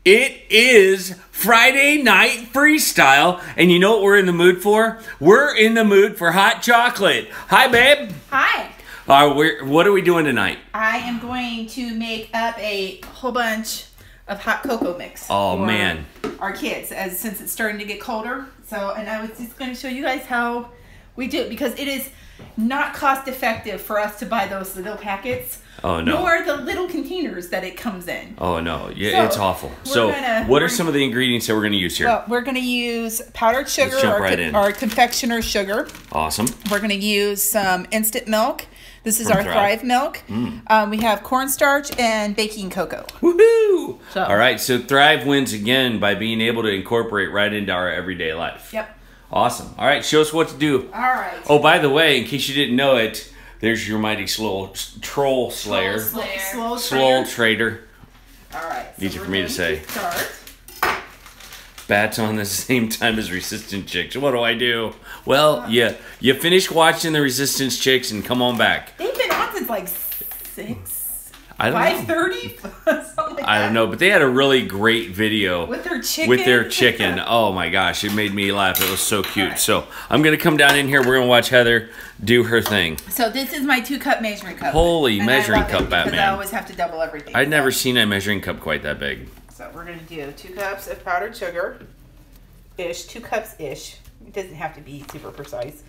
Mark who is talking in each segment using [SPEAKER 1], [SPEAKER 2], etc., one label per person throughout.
[SPEAKER 1] It is Friday night freestyle, and you know what we're in the mood for? We're in the mood for hot chocolate. Hi, babe.
[SPEAKER 2] Hi.
[SPEAKER 1] What are we doing tonight?
[SPEAKER 2] I am going to make up a whole bunch of hot cocoa mix.
[SPEAKER 1] Oh,
[SPEAKER 2] for
[SPEAKER 1] man.
[SPEAKER 2] Our kids, since it's starting to get colder. And I was just going to show you guys how we do it, because it is not cost effective for us to buy those little packets.
[SPEAKER 1] Oh, no.
[SPEAKER 2] Nor the little containers that it comes in.
[SPEAKER 1] Oh, no. Yeah,
[SPEAKER 2] So,
[SPEAKER 1] it's awful. So what are some of the ingredients that we're going to use here?
[SPEAKER 2] Well, we're going to use powdered sugar,
[SPEAKER 1] Let's jump right in.
[SPEAKER 2] Our confectioner sugar.
[SPEAKER 1] Awesome.
[SPEAKER 2] We're going to use some instant milk. This is
[SPEAKER 1] From
[SPEAKER 2] our
[SPEAKER 1] Thrive.
[SPEAKER 2] milk. We have cornstarch and baking cocoa.
[SPEAKER 1] Woohoo!
[SPEAKER 2] So-
[SPEAKER 1] All right, so Thrive wins again by being able to incorporate right into our everyday life.
[SPEAKER 2] Yep.
[SPEAKER 1] Awesome. All right, show us what to do.
[SPEAKER 2] All right.
[SPEAKER 1] Oh, by the way, in case you didn't know it, there's your mighty slow troll slayer. Slow trader.
[SPEAKER 2] All right.
[SPEAKER 1] Easy for me to say.
[SPEAKER 2] Start.
[SPEAKER 1] Bats on the same time as Resistance Chicks. What do I do? Well, you finish watching the Resistance Chicks and come on back.
[SPEAKER 2] They've been on since like 6.
[SPEAKER 1] I don't know.
[SPEAKER 2] 5:30. Something like
[SPEAKER 1] I don't know, but they had a really great video
[SPEAKER 2] With their chicken.
[SPEAKER 1] With their chicken. Oh my gosh, it made me laugh. It was so cute.
[SPEAKER 2] Right.
[SPEAKER 1] So I'm gonna come down in here. We're gonna watch Heather do her thing.
[SPEAKER 2] So this is my 2-cup measuring cup.
[SPEAKER 1] Holy
[SPEAKER 2] And
[SPEAKER 1] measuring
[SPEAKER 2] I love
[SPEAKER 1] cup,
[SPEAKER 2] it because
[SPEAKER 1] Batman.
[SPEAKER 2] I always have to double everything.
[SPEAKER 1] I'd never seen a measuring cup quite that big.
[SPEAKER 2] So we're gonna do 2 cups of powdered sugar. 2 cups ish. It doesn't have to be super precise.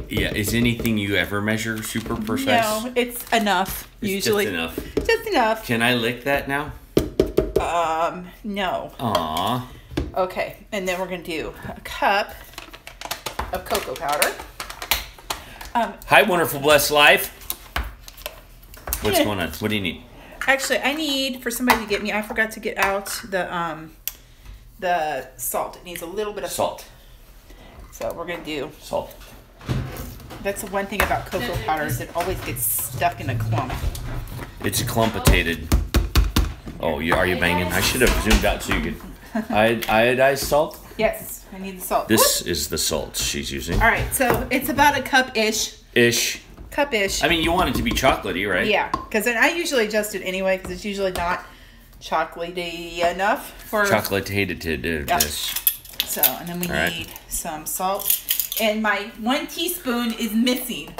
[SPEAKER 1] Yeah, is anything you ever measure super precise?
[SPEAKER 2] No, it's enough.
[SPEAKER 1] It's
[SPEAKER 2] usually.
[SPEAKER 1] just enough.
[SPEAKER 2] Just enough.
[SPEAKER 1] Can I lick that now?
[SPEAKER 2] No.
[SPEAKER 1] Aw.
[SPEAKER 2] Okay, and then we're gonna do a cup of cocoa powder.
[SPEAKER 1] Hi, wonderful, blessed life. What's going on? What do you need?
[SPEAKER 2] Actually, I need for somebody to get me. I forgot to get out the salt. It needs a little bit of
[SPEAKER 1] Salt.
[SPEAKER 2] So we're gonna do.
[SPEAKER 1] Salt.
[SPEAKER 2] That's the one thing about cocoa powder is it always gets stuck in a clump.
[SPEAKER 1] It's clumpitated. Oh, are you banging? I should have zoomed out so you could. Iodized salt?
[SPEAKER 2] Yes, I need the salt.
[SPEAKER 1] This is the salt she's using.
[SPEAKER 2] All right, so it's about a cup-ish. Cup-ish.
[SPEAKER 1] I mean, you want it to be chocolatey, right?
[SPEAKER 2] Yeah, because I usually adjust it anyway because it's usually not chocolatey enough for.
[SPEAKER 1] Chocolatated.
[SPEAKER 2] Yep. So, and then we need some salt. And my 1 teaspoon is missing.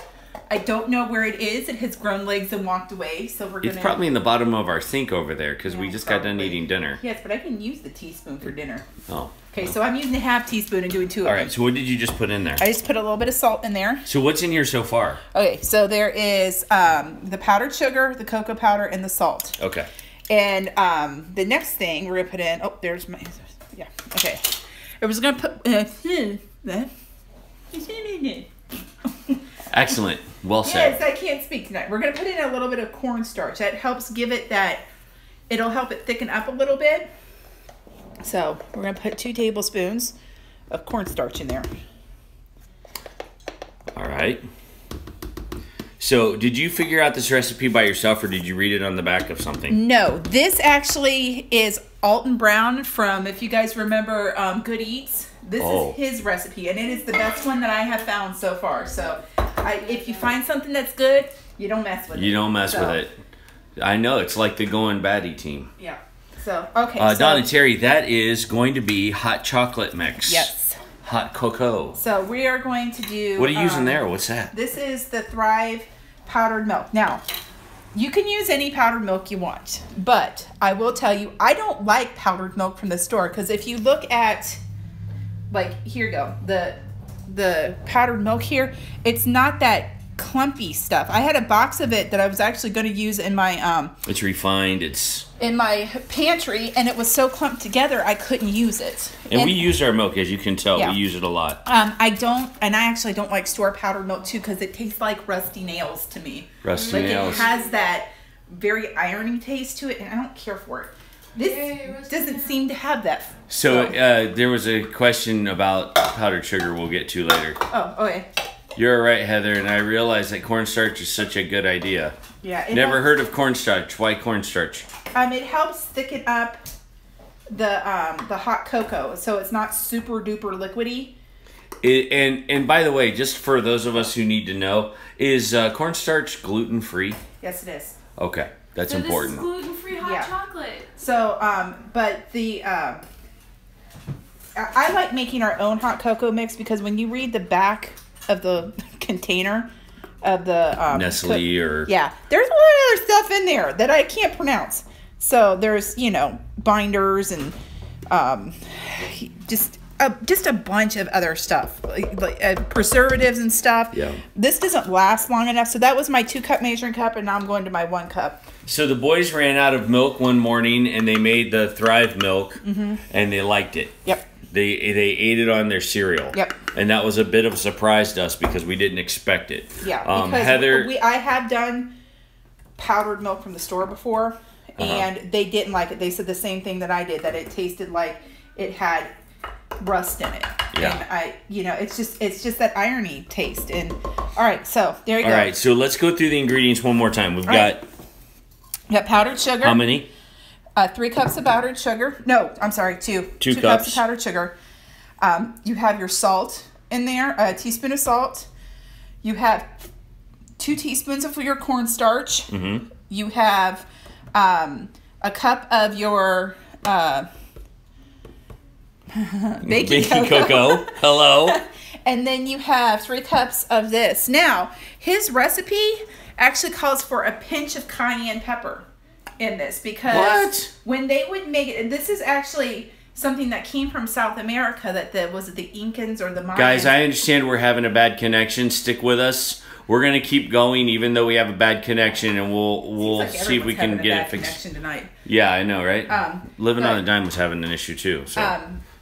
[SPEAKER 2] I don't know where it is. It has grown legs and walked away. So we're gonna.
[SPEAKER 1] It's probably in the bottom of our sink over there because we just got done eating dinner.
[SPEAKER 2] Yes, but I can use the teaspoon for dinner.
[SPEAKER 1] Oh.
[SPEAKER 2] Okay, so I'm using a half teaspoon and doing 2 of them.
[SPEAKER 1] All right. So what did you just put in there?
[SPEAKER 2] I just put a little bit of salt in there.
[SPEAKER 1] So what's in here so far?
[SPEAKER 2] Okay, so there is the powdered sugar, the cocoa powder, and the salt.
[SPEAKER 1] Okay.
[SPEAKER 2] And the next thing we're gonna put in. Oh, there's my. Yeah. Okay. I was gonna put.
[SPEAKER 1] Excellent. Well said.
[SPEAKER 2] Yes, I can't speak tonight. We're gonna put in a little bit of cornstarch. That helps give it that. It'll help it thicken up a little bit. So we're gonna put 2 tablespoons of cornstarch in there.
[SPEAKER 1] All right. So did you figure out this recipe by yourself or did you read it on the back of something?
[SPEAKER 2] No, this actually is Alton Brown from, if you guys remember, Good Eats. This is his recipe, and it is the best one that I have found so far. So if you find something that's good, you don't mess with it.
[SPEAKER 1] You don't mess with it. I know. It's like the Goin Batty team.
[SPEAKER 2] Yeah. So, okay.
[SPEAKER 1] Don and Terry, that is going to be hot chocolate mix.
[SPEAKER 2] Yes.
[SPEAKER 1] Hot cocoa.
[SPEAKER 2] So we are going to do...
[SPEAKER 1] What are you using there? What's that?
[SPEAKER 2] This is the Thrive powdered milk. Now, you can use any powdered milk you want, but I will tell you, I don't like powdered milk from the store, because if you look at, like, here you go, the powdered milk here, it's not that clumpy stuff. I had a box of it that I was actually going to use in my
[SPEAKER 1] It's refined. It's
[SPEAKER 2] in my pantry, and it was so clumped together I couldn't use it.
[SPEAKER 1] and we use our milk, as you can tell.
[SPEAKER 2] Yeah.
[SPEAKER 1] We use it a lot.
[SPEAKER 2] I actually don't like store powdered milk too, because it tastes like rusty nails to me.
[SPEAKER 1] Rusty nails.
[SPEAKER 2] It has that very irony taste to it, and I don't care for it. This doesn't seem to have that.
[SPEAKER 1] So there was a question about powdered sugar we'll get to later.
[SPEAKER 2] Oh, okay.
[SPEAKER 1] You're right, Heather, and I realize that cornstarch is such a good idea.
[SPEAKER 2] Yeah.
[SPEAKER 1] Never heard of cornstarch. Why cornstarch?
[SPEAKER 2] It helps thicken up the hot cocoa, so it's not super duper liquidy.
[SPEAKER 1] And by the way, just for those of us who need to know, is cornstarch gluten-free?
[SPEAKER 2] Yes, it is.
[SPEAKER 1] Okay, that's
[SPEAKER 3] so
[SPEAKER 1] important.
[SPEAKER 3] This is gluten-free hot chocolate.
[SPEAKER 2] So, but the I like making our own hot cocoa mix because when you read the back of the container of the
[SPEAKER 1] Nestle or
[SPEAKER 2] there's a lot of other stuff in there that I can't pronounce. So there's binders and just a bunch of other stuff like preservatives and stuff.
[SPEAKER 1] Yeah.
[SPEAKER 2] This doesn't last long enough. So that was my 2-cup measuring cup, and now I'm going to my 1 cup.
[SPEAKER 1] So the boys ran out of milk one morning, and they made the Thrive milk, and they liked it.
[SPEAKER 2] Yep.
[SPEAKER 1] They ate it on their cereal.
[SPEAKER 2] Yep.
[SPEAKER 1] And that was a bit of a surprise to us because we didn't expect it.
[SPEAKER 2] Yeah. Because
[SPEAKER 1] Heather,
[SPEAKER 2] I have done powdered milk from the store before, and they didn't like it. They said the same thing that I did, that it tasted like it had rust in it.
[SPEAKER 1] Yeah.
[SPEAKER 2] And it's just that irony taste. And all right, so there you go.
[SPEAKER 1] All right, so let's go through the ingredients one more time. We've got
[SPEAKER 2] powdered sugar.
[SPEAKER 1] how many?
[SPEAKER 2] 3 cups of powdered sugar. No, I'm sorry, 2.
[SPEAKER 1] 2
[SPEAKER 2] cups of powdered sugar. You have your salt in there, a teaspoon of salt. You have 2 teaspoons of your cornstarch. You have a cup of your baking cocoa.
[SPEAKER 1] Hello.
[SPEAKER 2] And then you have 3 cups of this. Now, his recipe actually calls for a pinch of cayenne pepper in this because when they would make it, this is actually something that came from South America, that was it the Incans or the Mayans?
[SPEAKER 1] Guys, I understand we're having a bad connection. Stick with us. We're going to keep going even though we have a bad connection, and we'll see if we can get it fixed.
[SPEAKER 2] Tonight.
[SPEAKER 1] Yeah, I know, right? Living on a Dime was having an issue too, so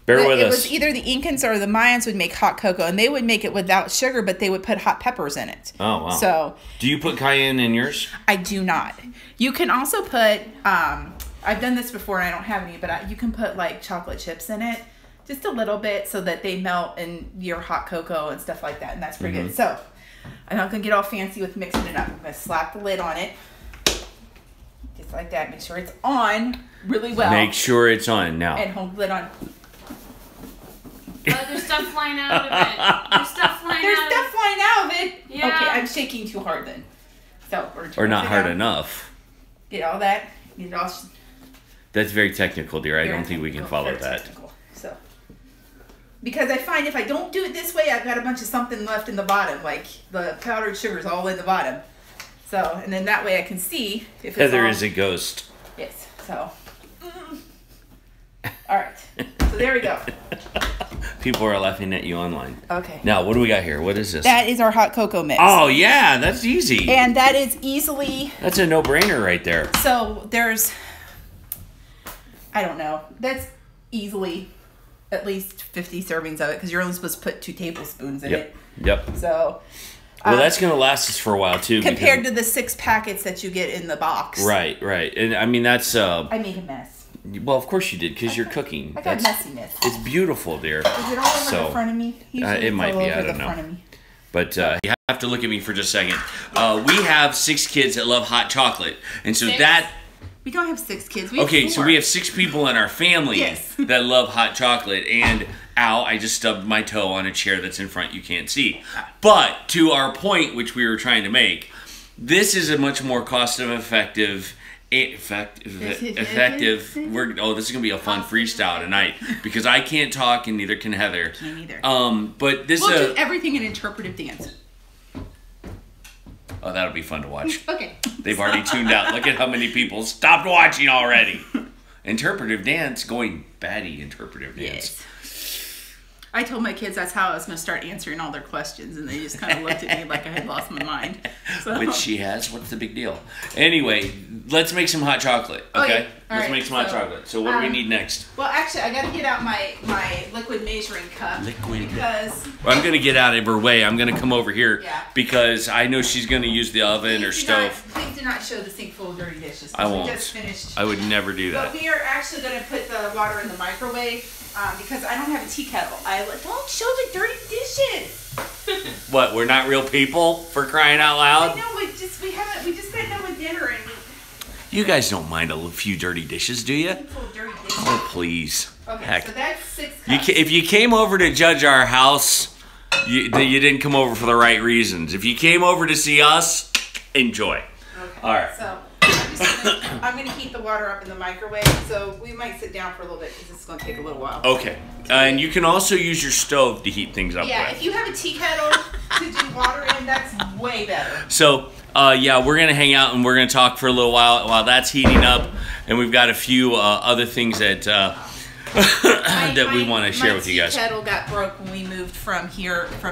[SPEAKER 1] bear with us.
[SPEAKER 2] It was either the Incans or the Mayans would make hot cocoa, and they would make it without sugar, but they would put hot peppers in it.
[SPEAKER 1] Oh, wow.
[SPEAKER 2] So,
[SPEAKER 1] do you put cayenne in yours?
[SPEAKER 2] I do not. You can also put, I've done this before and I don't have any, but you can put like chocolate chips in it, just a little bit so that they melt in your hot cocoa and stuff like that, and that's pretty good. So, I'm not going to get all fancy with mixing it up. I'm going to slap the lid on it, just like that. Make sure it's on really well.
[SPEAKER 1] Make sure it's on now.
[SPEAKER 2] And hold the lid on.
[SPEAKER 3] There's stuff flying out of it. There's stuff flying
[SPEAKER 2] out of it.
[SPEAKER 3] Yeah.
[SPEAKER 2] Okay, I'm shaking too hard then. So
[SPEAKER 1] or not hard enough.
[SPEAKER 2] Get all that. Get it all.
[SPEAKER 1] That's very technical, dear. I don't think we can follow that.
[SPEAKER 2] Technical. So, because I find if I don't do it this way, I've got a bunch of something left in the bottom, like the powdered sugar's all in the bottom. So, and then that way I can see if it's
[SPEAKER 1] Heather
[SPEAKER 2] all,
[SPEAKER 1] is a ghost.
[SPEAKER 2] Yes. So. All right. So there we go.
[SPEAKER 1] People are laughing at you online.
[SPEAKER 2] Okay.
[SPEAKER 1] Now, what do we got here? What is this?
[SPEAKER 2] That is our hot cocoa mix.
[SPEAKER 1] Oh, yeah. That's easy.
[SPEAKER 2] And that is easily...
[SPEAKER 1] That's a no-brainer right there.
[SPEAKER 2] So, there's... I don't know. That's easily at least 50 servings of it because you're only supposed to put 2 tablespoons in it.
[SPEAKER 1] Yep.
[SPEAKER 2] So...
[SPEAKER 1] Well, that's going to last us for a while, too.
[SPEAKER 2] Compared to the 6 packets that you get in the box.
[SPEAKER 1] Right, right. And, I mean, that's...
[SPEAKER 2] I made a mess.
[SPEAKER 1] Well, of course you did, because you're cooking.
[SPEAKER 2] I got messiness.
[SPEAKER 1] It's beautiful, dear.
[SPEAKER 2] Is it all over the front of me?
[SPEAKER 1] It might be, I don't know. But you have to look at me for just a second. We have 6 kids that love hot chocolate. And so
[SPEAKER 3] 6?
[SPEAKER 2] We don't have 6 kids. We have 4.
[SPEAKER 1] So we have 6 people in our family that love hot chocolate. And, ow, I just stubbed my toe on a chair that's in front you can't see. But to our point, which we were trying to make, this is a much more cost-effective... effective. This is gonna be a fun freestyle tonight because I can't talk and neither can Heather.
[SPEAKER 2] Can't either.
[SPEAKER 1] But this
[SPEAKER 2] we'll do everything in interpretive dance.
[SPEAKER 1] Oh, that'll be fun to watch.
[SPEAKER 2] Okay.
[SPEAKER 1] They've already tuned out. Look at how many people stopped watching already. Interpretive dance, Goin Batty interpretive dance.
[SPEAKER 2] Yes. I told my kids that's how I was going to start answering all their questions, and they just kind of looked at me like I had lost my mind. So.
[SPEAKER 1] Which she has. What's the big deal? Anyway, let's make some hot chocolate, okay? Let's make some hot chocolate. So what do we need next?
[SPEAKER 2] Well, actually, I got to get out my liquid measuring cup. Because...
[SPEAKER 1] Well, I'm going to get out of her way. I'm going to come over here because I know she's going to use the oven or stove.
[SPEAKER 2] Please do not show the sink full of dirty dishes.
[SPEAKER 1] I won't.
[SPEAKER 2] We just finished.
[SPEAKER 1] I would never do that.
[SPEAKER 2] But we are actually going to put the water in the microwave. Because I don't have a tea kettle. Don't show the dirty dishes.
[SPEAKER 1] What? We're not real people for crying out loud?
[SPEAKER 2] I know. We just got done with dinner and
[SPEAKER 1] you guys don't mind a few dirty dishes, do you?
[SPEAKER 2] Dirty dishes.
[SPEAKER 1] Oh, please.
[SPEAKER 2] Okay.
[SPEAKER 1] Heck.
[SPEAKER 2] So that's 6 cups.
[SPEAKER 1] If you came over to judge our house, you didn't come over for the right reasons. If you came over to see us, enjoy.
[SPEAKER 2] Okay.
[SPEAKER 1] All right.
[SPEAKER 2] So I'm gonna heat the water up in the microwave, so we might sit down for a little bit because it's gonna take a little while.
[SPEAKER 1] Okay. And you can also use your stove to heat things up
[SPEAKER 2] Yeah,
[SPEAKER 1] with.
[SPEAKER 2] if you have a tea kettle to do water in, that's way better.
[SPEAKER 1] So, yeah, we're going to hang out and we're going to talk for a little while that's heating up. And we've got a few other things that that we want to share with you guys.
[SPEAKER 2] My tea kettle got broke when we moved from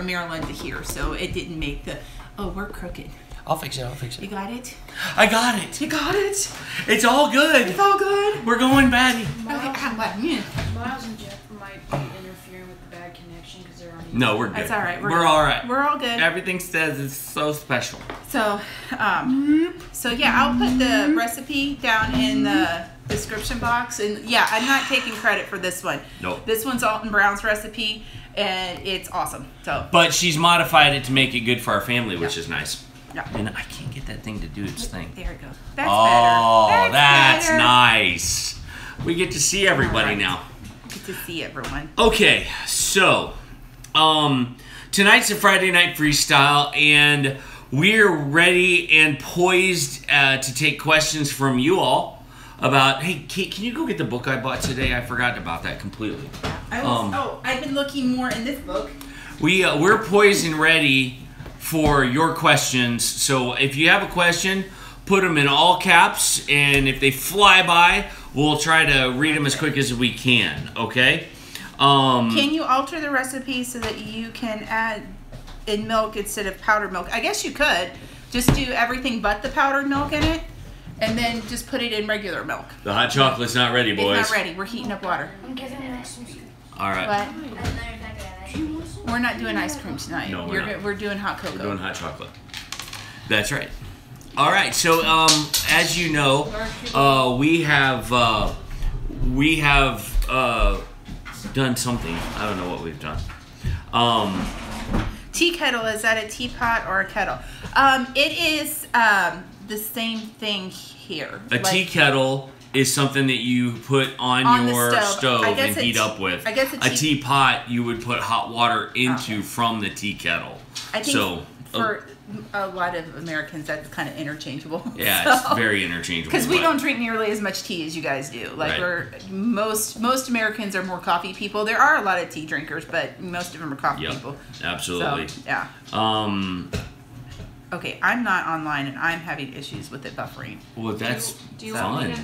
[SPEAKER 2] Maryland to here, so it didn't make the... Oh, we're crooked.
[SPEAKER 4] I'll fix it. I'll fix it.
[SPEAKER 2] You got it?
[SPEAKER 1] I got it.
[SPEAKER 2] You got it?
[SPEAKER 1] It's all good.
[SPEAKER 2] It's all good?
[SPEAKER 1] We're going batty.
[SPEAKER 3] Miles and Jeff might be interfering with the bad connection because they're on.
[SPEAKER 1] No, we're good.
[SPEAKER 2] That's all right.
[SPEAKER 1] We're all right.
[SPEAKER 2] We're all good.
[SPEAKER 1] Everything says it's so special.
[SPEAKER 2] So, yeah, I'll put the recipe down in the description box. And yeah, I'm not taking credit for this one.
[SPEAKER 1] Nope.
[SPEAKER 2] This one's Alton Brown's recipe, and it's awesome. So.
[SPEAKER 1] But she's modified it to make it good for our family, which is nice.
[SPEAKER 2] Yeah.
[SPEAKER 1] And I can't get that thing to do its thing.
[SPEAKER 2] There it goes. That's
[SPEAKER 1] oh,
[SPEAKER 2] better.
[SPEAKER 1] That's
[SPEAKER 2] better.
[SPEAKER 1] nice. We get to see everybody now.
[SPEAKER 2] Get to see everyone.
[SPEAKER 1] Okay, so tonight's a Friday night freestyle, and we're ready and poised to take questions from you all about. Hey, Kate, can you go get the book I bought today? I forgot about that completely.
[SPEAKER 2] I've been looking more in this book.
[SPEAKER 1] We're poised and ready for your questions. So if you have a question, put them in all caps, and if they fly by, we'll try to read them as quick as we can, okay?
[SPEAKER 2] Can you alter the recipe so that you can add in milk instead of powdered milk? I guess you could. Just do everything but the powdered milk in it, and then just put it in regular milk.
[SPEAKER 1] The hot chocolate's not ready, boys.
[SPEAKER 2] It's not ready. We're heating up water.
[SPEAKER 3] I'm getting an extra.
[SPEAKER 1] All right.
[SPEAKER 2] What? We're not doing ice cream tonight.
[SPEAKER 1] No, we're not.
[SPEAKER 2] We're doing hot cocoa.
[SPEAKER 1] We're doing hot chocolate. That's right. All right. So, as you know, we have done something. I don't know what we've done.
[SPEAKER 2] Tea kettle, is that a teapot or a kettle? It is the same thing here.
[SPEAKER 1] A tea kettle is something that you put on your stove and heat up with.
[SPEAKER 2] I guess
[SPEAKER 1] a teapot you would put hot water into from the tea kettle.
[SPEAKER 2] I think for a lot of Americans that's kind of interchangeable.
[SPEAKER 1] Yeah, it's very interchangeable.
[SPEAKER 2] Because we don't drink nearly as much tea as you guys do. Like most Americans are more coffee people. There are a lot of tea drinkers, but most of them are coffee people.
[SPEAKER 1] Absolutely.
[SPEAKER 2] So, yeah. Okay, I'm not online and I'm having issues with it buffering.
[SPEAKER 1] Well, that's
[SPEAKER 3] do
[SPEAKER 1] fun.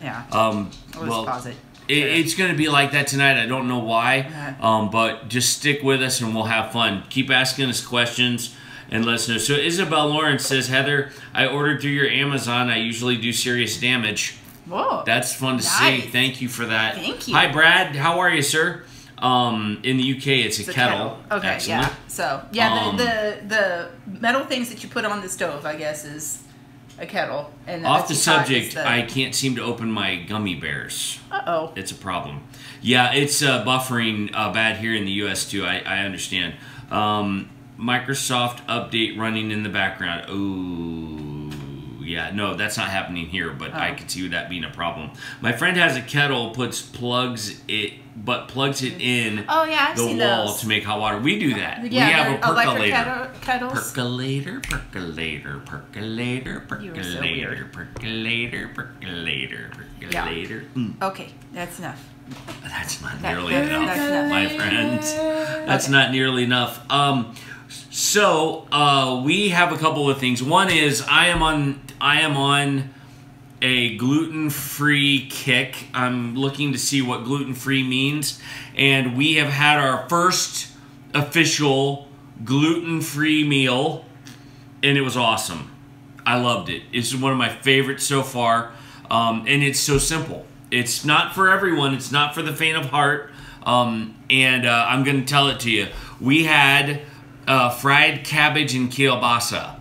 [SPEAKER 2] Yeah.
[SPEAKER 1] Well,
[SPEAKER 2] pause it.
[SPEAKER 1] It's going to be like that tonight. I don't know why, but just stick with us and we'll have fun. Keep asking us questions and let us know. So Isabel Lawrence says, Heather, I ordered through your Amazon. I usually do serious damage.
[SPEAKER 2] Whoa.
[SPEAKER 1] That's fun to see. Thank you for that.
[SPEAKER 2] Thank you.
[SPEAKER 1] Hi, Brad. How are you, sir? In the UK, it's a kettle.
[SPEAKER 2] Okay,
[SPEAKER 1] Excellent.
[SPEAKER 2] yeah. So, yeah, the metal things that you put on the stove, I guess, is a kettle. And
[SPEAKER 1] off the subject, I can't seem to open my gummy bears.
[SPEAKER 2] Uh-oh.
[SPEAKER 1] It's a problem. Yeah, it's buffering bad here in the U.S. too. I understand. Microsoft update running in the background. Ooh, yeah. No, that's not happening here, but I could see that being a problem. My friend has a kettle, plugs it in the wall to make hot water. We do that.
[SPEAKER 2] Yeah,
[SPEAKER 1] we have a percolator.
[SPEAKER 2] kettles.
[SPEAKER 1] Percolator.
[SPEAKER 2] Okay, that's enough.
[SPEAKER 1] That's not nearly enough, my friends. That's not nearly enough. So we have a couple of things. One is I am on a gluten-free kick. I'm looking to see what gluten-free means, and we have had our first official gluten-free meal, and it was awesome. I loved it. It's one of my favorites so far, and it's so simple. It's not for everyone. It's not for the faint of heart, and I'm going to tell it to you. We had fried cabbage and kielbasa.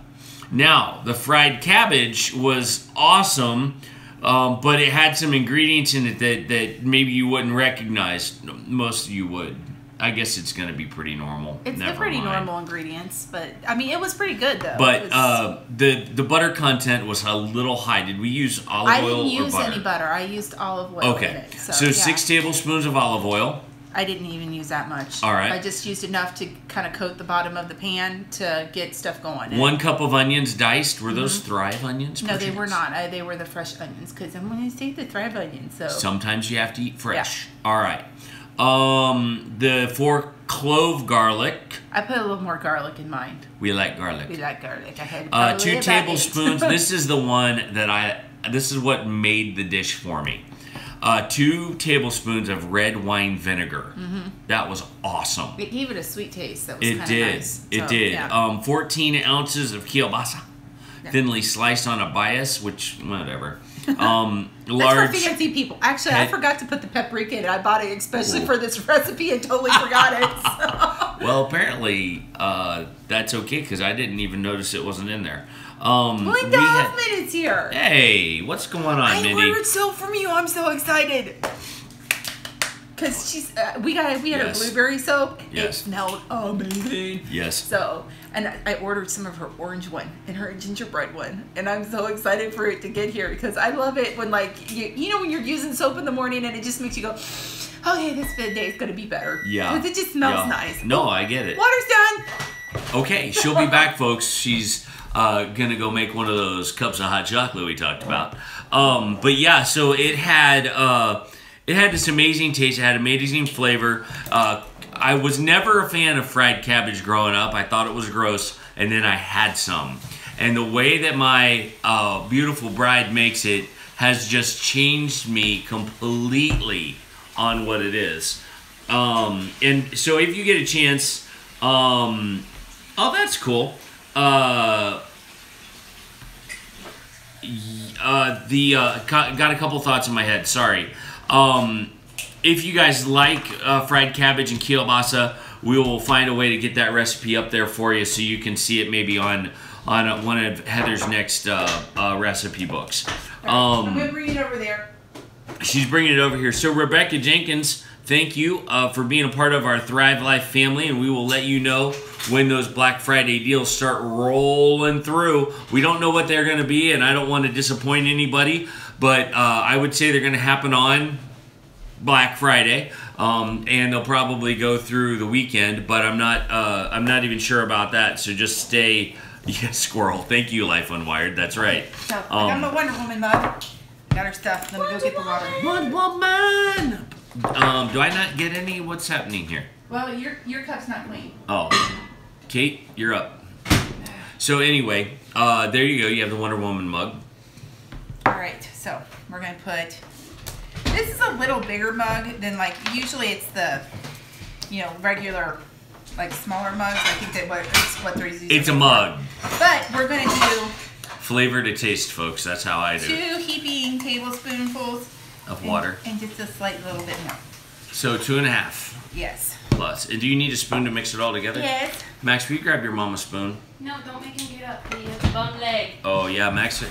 [SPEAKER 1] Now, the fried cabbage was awesome, but it had some ingredients in it that maybe you wouldn't recognize. Most of you would. I guess it's going to be pretty normal.
[SPEAKER 2] It's the pretty normal ingredients, but I mean, it was pretty good though.
[SPEAKER 1] But the butter content was a little high. Did we use olive oil or butter?
[SPEAKER 2] I didn't use any butter. I used olive oil.
[SPEAKER 1] Okay,
[SPEAKER 2] in it,
[SPEAKER 1] so 6 tablespoons of olive oil.
[SPEAKER 2] I didn't even use that much.
[SPEAKER 1] All right.
[SPEAKER 2] I just used enough to kind of coat the bottom of the pan to get stuff going.
[SPEAKER 1] 1 cup of onions diced. Were those Thrive onions?
[SPEAKER 2] No, they were not. They were the fresh onions because I'm going to say the Thrive onions. So
[SPEAKER 1] sometimes you have to eat fresh.
[SPEAKER 2] Yeah.
[SPEAKER 1] All right. The 4 clove garlic.
[SPEAKER 2] I put a little more garlic in mine.
[SPEAKER 1] We like garlic.
[SPEAKER 2] We like garlic. I had
[SPEAKER 1] 2 tablespoons. This is the one that this is what made the dish for me. 2 tablespoons of red wine vinegar. That was awesome.
[SPEAKER 2] It gave it a sweet taste. That was
[SPEAKER 1] It did.
[SPEAKER 2] nice.
[SPEAKER 1] It did. Yeah. 14 ounces of kielbasa, thinly sliced on a bias, which whatever. Large.
[SPEAKER 2] That's for fancy people. Actually, I forgot to put the paprika in it. I bought it especially for this recipe and totally forgot it. So.
[SPEAKER 1] Well, apparently that's okay because I didn't even notice it wasn't in there.
[SPEAKER 2] Linda Hoffman is here.
[SPEAKER 1] Hey, what's going on, Mindy?
[SPEAKER 2] I ordered soap from you. I'm so excited. Cause we had a blueberry soap.
[SPEAKER 1] Yes.
[SPEAKER 2] It smelled amazing.
[SPEAKER 1] Yes.
[SPEAKER 2] So, and I ordered some of her orange one and her gingerbread one, and I'm so excited for it to get here because I love it when like you know when you're using soap in the morning and it just makes you go, okay, this day is gonna be better.
[SPEAKER 1] Yeah.
[SPEAKER 2] Because it just smells nice.
[SPEAKER 1] No, I get it.
[SPEAKER 2] Water's done.
[SPEAKER 1] Okay, she'll be back, folks. She's gonna go make one of those cups of hot chocolate we talked about. But yeah, so it had this amazing taste. It had amazing flavor. I was never a fan of fried cabbage growing up. I thought it was gross, and then I had some. And the way that my beautiful bride makes it has just changed me completely on what it is. And so if you get a chance, oh, that's cool. Got a couple thoughts in my head. Sorry. If you guys like fried cabbage and kielbasa, we will find a way to get that recipe up there for you so you can see it maybe on one of Heather's next recipe books.
[SPEAKER 2] I'm going to bring it over there.
[SPEAKER 1] She's bringing it over here. So Rebecca Jenkins, thank you for being a part of our Thrive Life family, and we will let you know when those Black Friday deals start rolling through. We don't know what they're going to be, and I don't want to disappoint anybody, but I would say they're going to happen on Black Friday, and they'll probably go through the weekend, but I'm not even sure about that, so just stay. Yeah, squirrel. Thank you, Life Unwired. That's right.
[SPEAKER 2] So, I got my Wonder Woman mug. Got her stuff. Let me go get the water.
[SPEAKER 1] Wonder Woman! Do I not get any? What's happening here?
[SPEAKER 2] Well, your cup's not clean.
[SPEAKER 1] Oh. Kate, you're up. So anyway, there you go. You have the Wonder Woman mug.
[SPEAKER 2] All right, so we're going to put... This is a little bigger mug than, like, usually it's the, regular, like, smaller mugs. I think that's what they're using.
[SPEAKER 1] It's a mug.
[SPEAKER 2] But we're going to do...
[SPEAKER 1] Flavor to taste, folks. That's how I do
[SPEAKER 2] 2
[SPEAKER 1] it.
[SPEAKER 2] heaping tablespoonfuls
[SPEAKER 1] of water.
[SPEAKER 2] And just a slight little bit more.
[SPEAKER 1] So 2.5.
[SPEAKER 2] Yes.
[SPEAKER 1] Plus. And do you need a spoon to mix it all together?
[SPEAKER 2] Yes.
[SPEAKER 1] Max, will you grab your mama spoon?
[SPEAKER 3] No, don't make him get up. He has a bum leg.
[SPEAKER 1] Oh, yeah. Max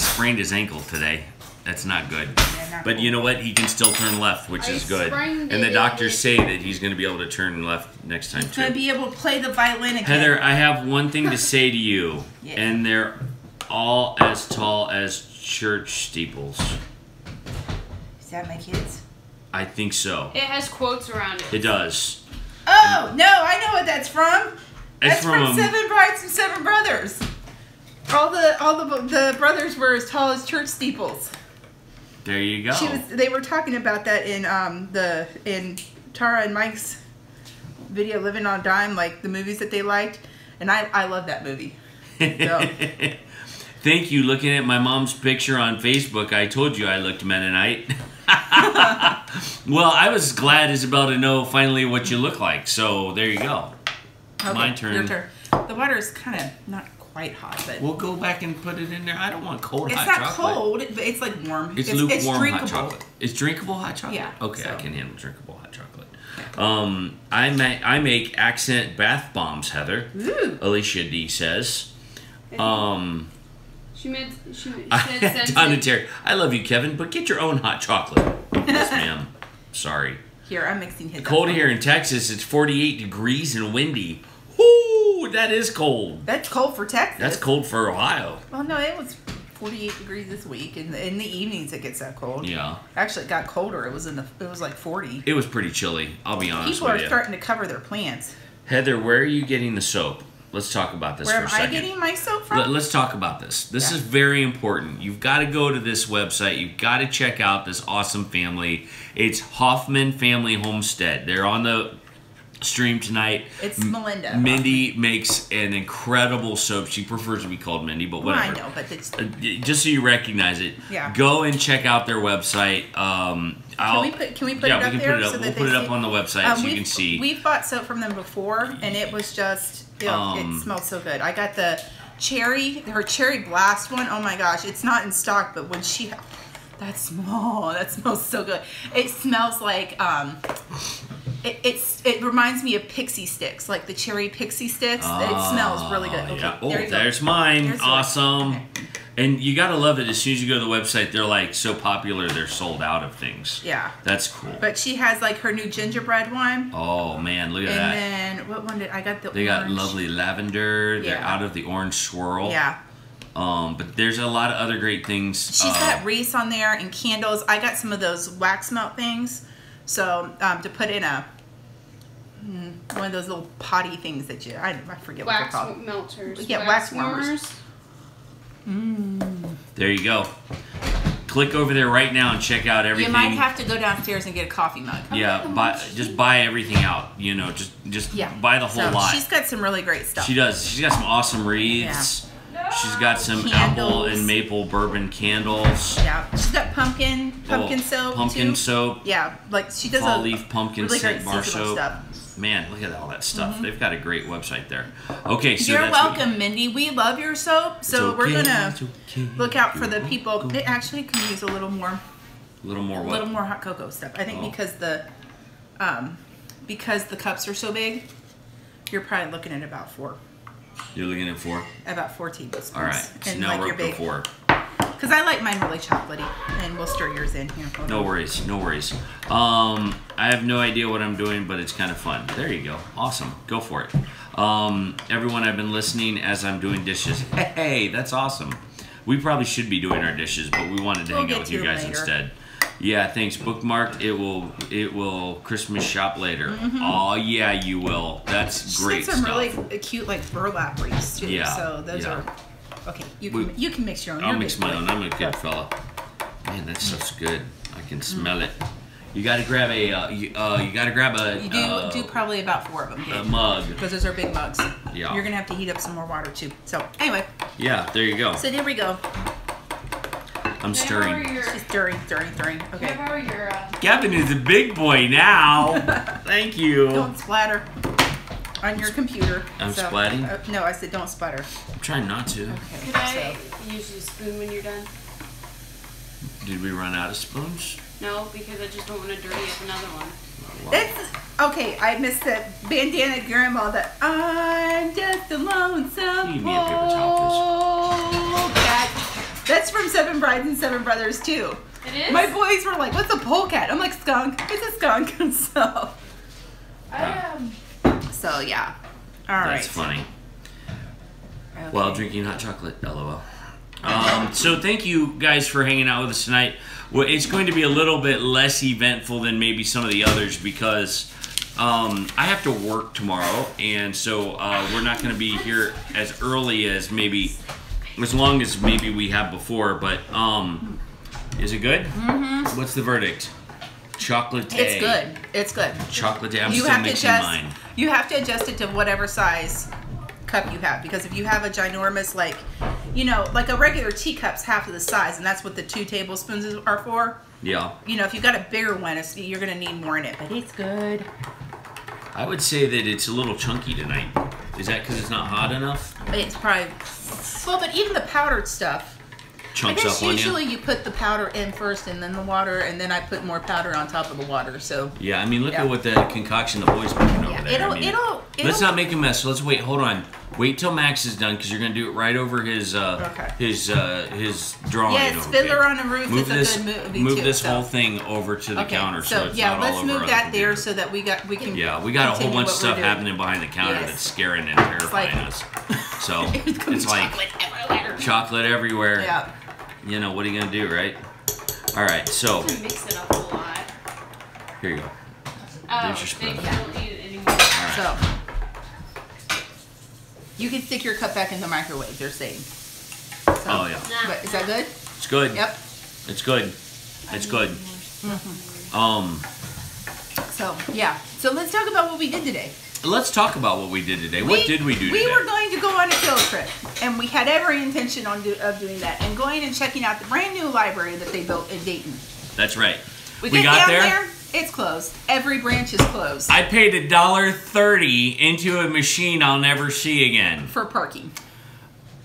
[SPEAKER 1] sprained his ankle today. That's not good.
[SPEAKER 2] Yeah,
[SPEAKER 1] but
[SPEAKER 2] cool.
[SPEAKER 1] You know what? He can still turn left, which is good. And the doctors say that he's going to be able to turn left next time,
[SPEAKER 2] He's going to be able to play the violin again.
[SPEAKER 1] Heather, I have one thing to say to you.
[SPEAKER 2] Yeah.
[SPEAKER 1] And they're all as tall as church steeples.
[SPEAKER 2] Is that my kids?
[SPEAKER 1] I think so.
[SPEAKER 3] It has quotes around it.
[SPEAKER 1] It does.
[SPEAKER 2] Oh, no, I know what that's from. That's from 7 Brides and 7 Brothers. All the brothers were as tall as church steeples.
[SPEAKER 1] There you go.
[SPEAKER 2] They were talking about that in Tara and Mike's video, Living on a Dime, like the movies that they liked, and I love that movie. So.
[SPEAKER 1] Thank you. Looking at my mom's picture on Facebook, I told you I looked Mennonite. Well, I was glad, Isabel, to know finally what you look like. So there you go.
[SPEAKER 2] Okay,
[SPEAKER 1] my turn.
[SPEAKER 2] Your turn. The water is kind of not quite hot, but
[SPEAKER 1] we'll go back and put it in there. I don't want cold hot chocolate.
[SPEAKER 2] It's not cold, but it's like warm.
[SPEAKER 1] It's lukewarm
[SPEAKER 2] drinkable.
[SPEAKER 1] hot chocolate. It's drinkable hot chocolate?
[SPEAKER 2] Yeah.
[SPEAKER 1] Okay,
[SPEAKER 2] so.
[SPEAKER 1] I can handle drinkable hot chocolate. I make accent bath bombs, Heather.
[SPEAKER 2] Ooh.
[SPEAKER 1] Alicia D says.
[SPEAKER 3] She said
[SPEAKER 1] Donna Terry, I love you, Kevin, but get your own hot chocolate. Yes, ma'am. Sorry.
[SPEAKER 2] Here, I'm mixing his.
[SPEAKER 1] Cold here in Texas. It's 48 degrees and windy. Whoo, that is cold.
[SPEAKER 2] That's cold for Texas.
[SPEAKER 1] That's cold for Ohio.
[SPEAKER 2] Well, no, it was 48 degrees this week. In the evenings, it gets that cold.
[SPEAKER 1] Yeah.
[SPEAKER 2] Actually, it got colder. It was like 40.
[SPEAKER 1] It was pretty chilly. I'll be honest
[SPEAKER 2] People
[SPEAKER 1] with
[SPEAKER 2] are
[SPEAKER 1] you.
[SPEAKER 2] starting to cover their plants.
[SPEAKER 1] Heather, where are you getting the soap? Let's talk about this
[SPEAKER 2] Where
[SPEAKER 1] for a
[SPEAKER 2] am I
[SPEAKER 1] second.
[SPEAKER 2] getting my soap from?
[SPEAKER 1] Let's talk about this. This is very important. You've got to go to this website. You've got to check out this awesome family. It's Hoffman Family Homestead. They're on the stream tonight.
[SPEAKER 2] It's Melinda.
[SPEAKER 1] Mindy makes an incredible soap. She prefers to be called Mindy, but whatever.
[SPEAKER 2] Well, I know, but it's...
[SPEAKER 1] just so you recognize it.
[SPEAKER 2] Yeah.
[SPEAKER 1] Go and check out their website. Can
[SPEAKER 2] we put it up there?
[SPEAKER 1] We'll put it up on the website so you can see.
[SPEAKER 2] We've bought soap from them before, and it was just, it smells so good. I got her cherry blast one. Oh my gosh, it's not in stock, but when that smells so good. It smells like, it reminds me of pixie sticks, like the cherry pixie sticks. It smells really good. Okay,
[SPEAKER 1] yeah. Oh, there's mine.
[SPEAKER 2] There's
[SPEAKER 1] awesome.
[SPEAKER 2] Okay.
[SPEAKER 1] And you gotta love it. As soon as you go to the website, they're like so popular, they're sold out of things.
[SPEAKER 2] Yeah.
[SPEAKER 1] That's cool.
[SPEAKER 2] But she has like her new gingerbread one.
[SPEAKER 1] Oh man, look at that.
[SPEAKER 2] And then what one did I got?
[SPEAKER 1] They got lovely lavender. They're
[SPEAKER 2] Yeah.
[SPEAKER 1] out of the orange swirl.
[SPEAKER 2] Yeah.
[SPEAKER 1] But there's a lot of other great things.
[SPEAKER 2] She's got wreaths on there and candles. I got some of those wax melt things, so to put in one of those little potty things that I forget what they're
[SPEAKER 3] Wax
[SPEAKER 2] called.
[SPEAKER 3] melters.
[SPEAKER 2] Yeah, wax warmers.
[SPEAKER 1] There you go. Click over there right now and check out everything.
[SPEAKER 2] You might have to go downstairs and get a coffee mug.
[SPEAKER 1] Yeah, just buy everything out. You know, just buy the whole lot.
[SPEAKER 2] She's got some really great stuff.
[SPEAKER 1] She does. She's got some awesome wreaths.
[SPEAKER 2] Yeah.
[SPEAKER 1] She's got some
[SPEAKER 2] Candles.
[SPEAKER 1] apple and maple bourbon candles.
[SPEAKER 2] Yeah, she's got pumpkin soap.
[SPEAKER 1] Pumpkin
[SPEAKER 2] too.
[SPEAKER 1] soap.
[SPEAKER 2] Yeah, like she does
[SPEAKER 1] fall leaf pumpkin
[SPEAKER 2] really
[SPEAKER 1] scent
[SPEAKER 2] great
[SPEAKER 1] bar
[SPEAKER 2] seasonal
[SPEAKER 1] soap.
[SPEAKER 2] stuff.
[SPEAKER 1] Man, look at all that stuff. They've got a great website there. Okay, so
[SPEAKER 2] You're
[SPEAKER 1] that's
[SPEAKER 2] welcome, Mindy. We love your soap, so we're gonna
[SPEAKER 1] okay,
[SPEAKER 2] look out for the people. It actually can use a little more
[SPEAKER 1] what?
[SPEAKER 2] little more hot cocoa stuff. I think because the cups are so big, you're probably looking at about 4.
[SPEAKER 1] You're looking at 4?
[SPEAKER 2] About 4 tablespoons.
[SPEAKER 1] All right, so now we're up to 4.
[SPEAKER 2] Because I like mine really chocolatey, and we'll stir yours in here.
[SPEAKER 1] No worries, no worries. I have no idea what I'm doing, but it's kind of fun. There you go. Awesome. Go for it. Everyone, I've been listening as I'm doing dishes. Hey, that's awesome. We probably should be doing our dishes, but we wanted to hang out with you guys instead. Yeah, thanks. Bookmarked. It will Christmas shop later. Oh yeah, you will. That's great stuff.
[SPEAKER 2] Some really cute like burlap wreaths too.
[SPEAKER 1] Yeah.
[SPEAKER 2] So those are okay. You can mix your own.
[SPEAKER 1] I'll mix my own. I'm a good fella. Man, that stuff's good. I can smell it. You got to grab a. You
[SPEAKER 2] do probably about 4 of them.
[SPEAKER 1] A mug.
[SPEAKER 2] Because those are big mugs.
[SPEAKER 1] Yeah.
[SPEAKER 2] You're gonna have to heat up some more water too. So anyway.
[SPEAKER 1] Yeah. There you go.
[SPEAKER 2] So there we go.
[SPEAKER 1] I'm stirring.
[SPEAKER 2] She's stirring. Okay.
[SPEAKER 1] Gavin is a big boy now. Thank you.
[SPEAKER 2] Don't splatter on your computer.
[SPEAKER 1] I'm splatting?
[SPEAKER 2] No, I said don't splatter.
[SPEAKER 1] I'm trying not to.
[SPEAKER 2] Okay.
[SPEAKER 3] Could I use a spoon when you're done?
[SPEAKER 1] Did we run out of spoons?
[SPEAKER 3] No, because I just don't want to dirty up another one.
[SPEAKER 2] Okay, I missed the bandana grandma that I'm just a lonesome
[SPEAKER 1] You need me a paper towel,
[SPEAKER 2] cat. That's from 7 Brides and 7 Brothers too.
[SPEAKER 3] It is?
[SPEAKER 2] My boys were like, what's a polecat? I'm like, skunk. It's a skunk. So yeah. All right.
[SPEAKER 1] That's funny.
[SPEAKER 2] Okay.
[SPEAKER 1] While drinking hot chocolate, lol. So thank you guys for hanging out with us tonight. Well, it's going to be a little bit less eventful than maybe some of the others because I have to work tomorrow, and so we're not going to be here as early as as long as maybe we have before. But is it good? Mm-hmm. What's the verdict? Chocolate.
[SPEAKER 2] It's good. It's good.
[SPEAKER 1] Chocolate. I'm still mixing mine.
[SPEAKER 2] You have to adjust it to whatever size cup you have, because if you have a ginormous, like a regular teacup's half of the size, and that's what the 2 tablespoons are for. Yeah. If you've got a bigger one, you're gonna need more in it, but it's good.
[SPEAKER 1] I would say that it's a little chunky tonight. Is that because it's not hot enough?
[SPEAKER 2] It's probably. Well, but even the powdered stuff.
[SPEAKER 1] Chunks up on you?
[SPEAKER 2] Usually you put the powder in first and then the water, and then I put more powder on top of the water. So
[SPEAKER 1] yeah, I mean, look at what the concoction the boys put over there. Let's not make a mess. Let's wait. Hold on. Wait till Max is done because you're gonna do it right over his drawing.
[SPEAKER 2] Yes, Fiddler on the Roof
[SPEAKER 1] move
[SPEAKER 2] is
[SPEAKER 1] this,
[SPEAKER 2] a good movie
[SPEAKER 1] move
[SPEAKER 2] too,
[SPEAKER 1] this whole thing over to the counter so it's not all over.
[SPEAKER 2] Let's move that there so that we can.
[SPEAKER 1] Yeah, we got a whole bunch of stuff happening behind the counter that's scaring and terrifying us. So it's like chocolate everywhere.
[SPEAKER 2] Yeah.
[SPEAKER 1] you know, what are you gonna do, right? All right, so
[SPEAKER 3] Mix it up a lot.
[SPEAKER 1] here you go.
[SPEAKER 3] Oh,
[SPEAKER 1] There's your spoon.
[SPEAKER 3] thank you. I don't need it anymore.
[SPEAKER 1] All right.
[SPEAKER 2] So you can stick your cup back in the microwave. They're saying. So,
[SPEAKER 1] Oh yeah,
[SPEAKER 2] But is that good?
[SPEAKER 1] it's good.
[SPEAKER 2] Yep.
[SPEAKER 1] It's good. It's good.
[SPEAKER 2] So yeah. So let's talk about what we did today.
[SPEAKER 1] Let's talk about what we did today. What did we do today?
[SPEAKER 2] We were going to go on a field trip, and we had every intention of doing that and going and checking out the brand new library that they built in Dayton.
[SPEAKER 1] That's right.
[SPEAKER 2] We
[SPEAKER 1] got
[SPEAKER 2] get down
[SPEAKER 1] there.
[SPEAKER 2] there, it's closed. Every branch is closed
[SPEAKER 1] I paid $1.30 into a machine I'll never see again.
[SPEAKER 2] for parking.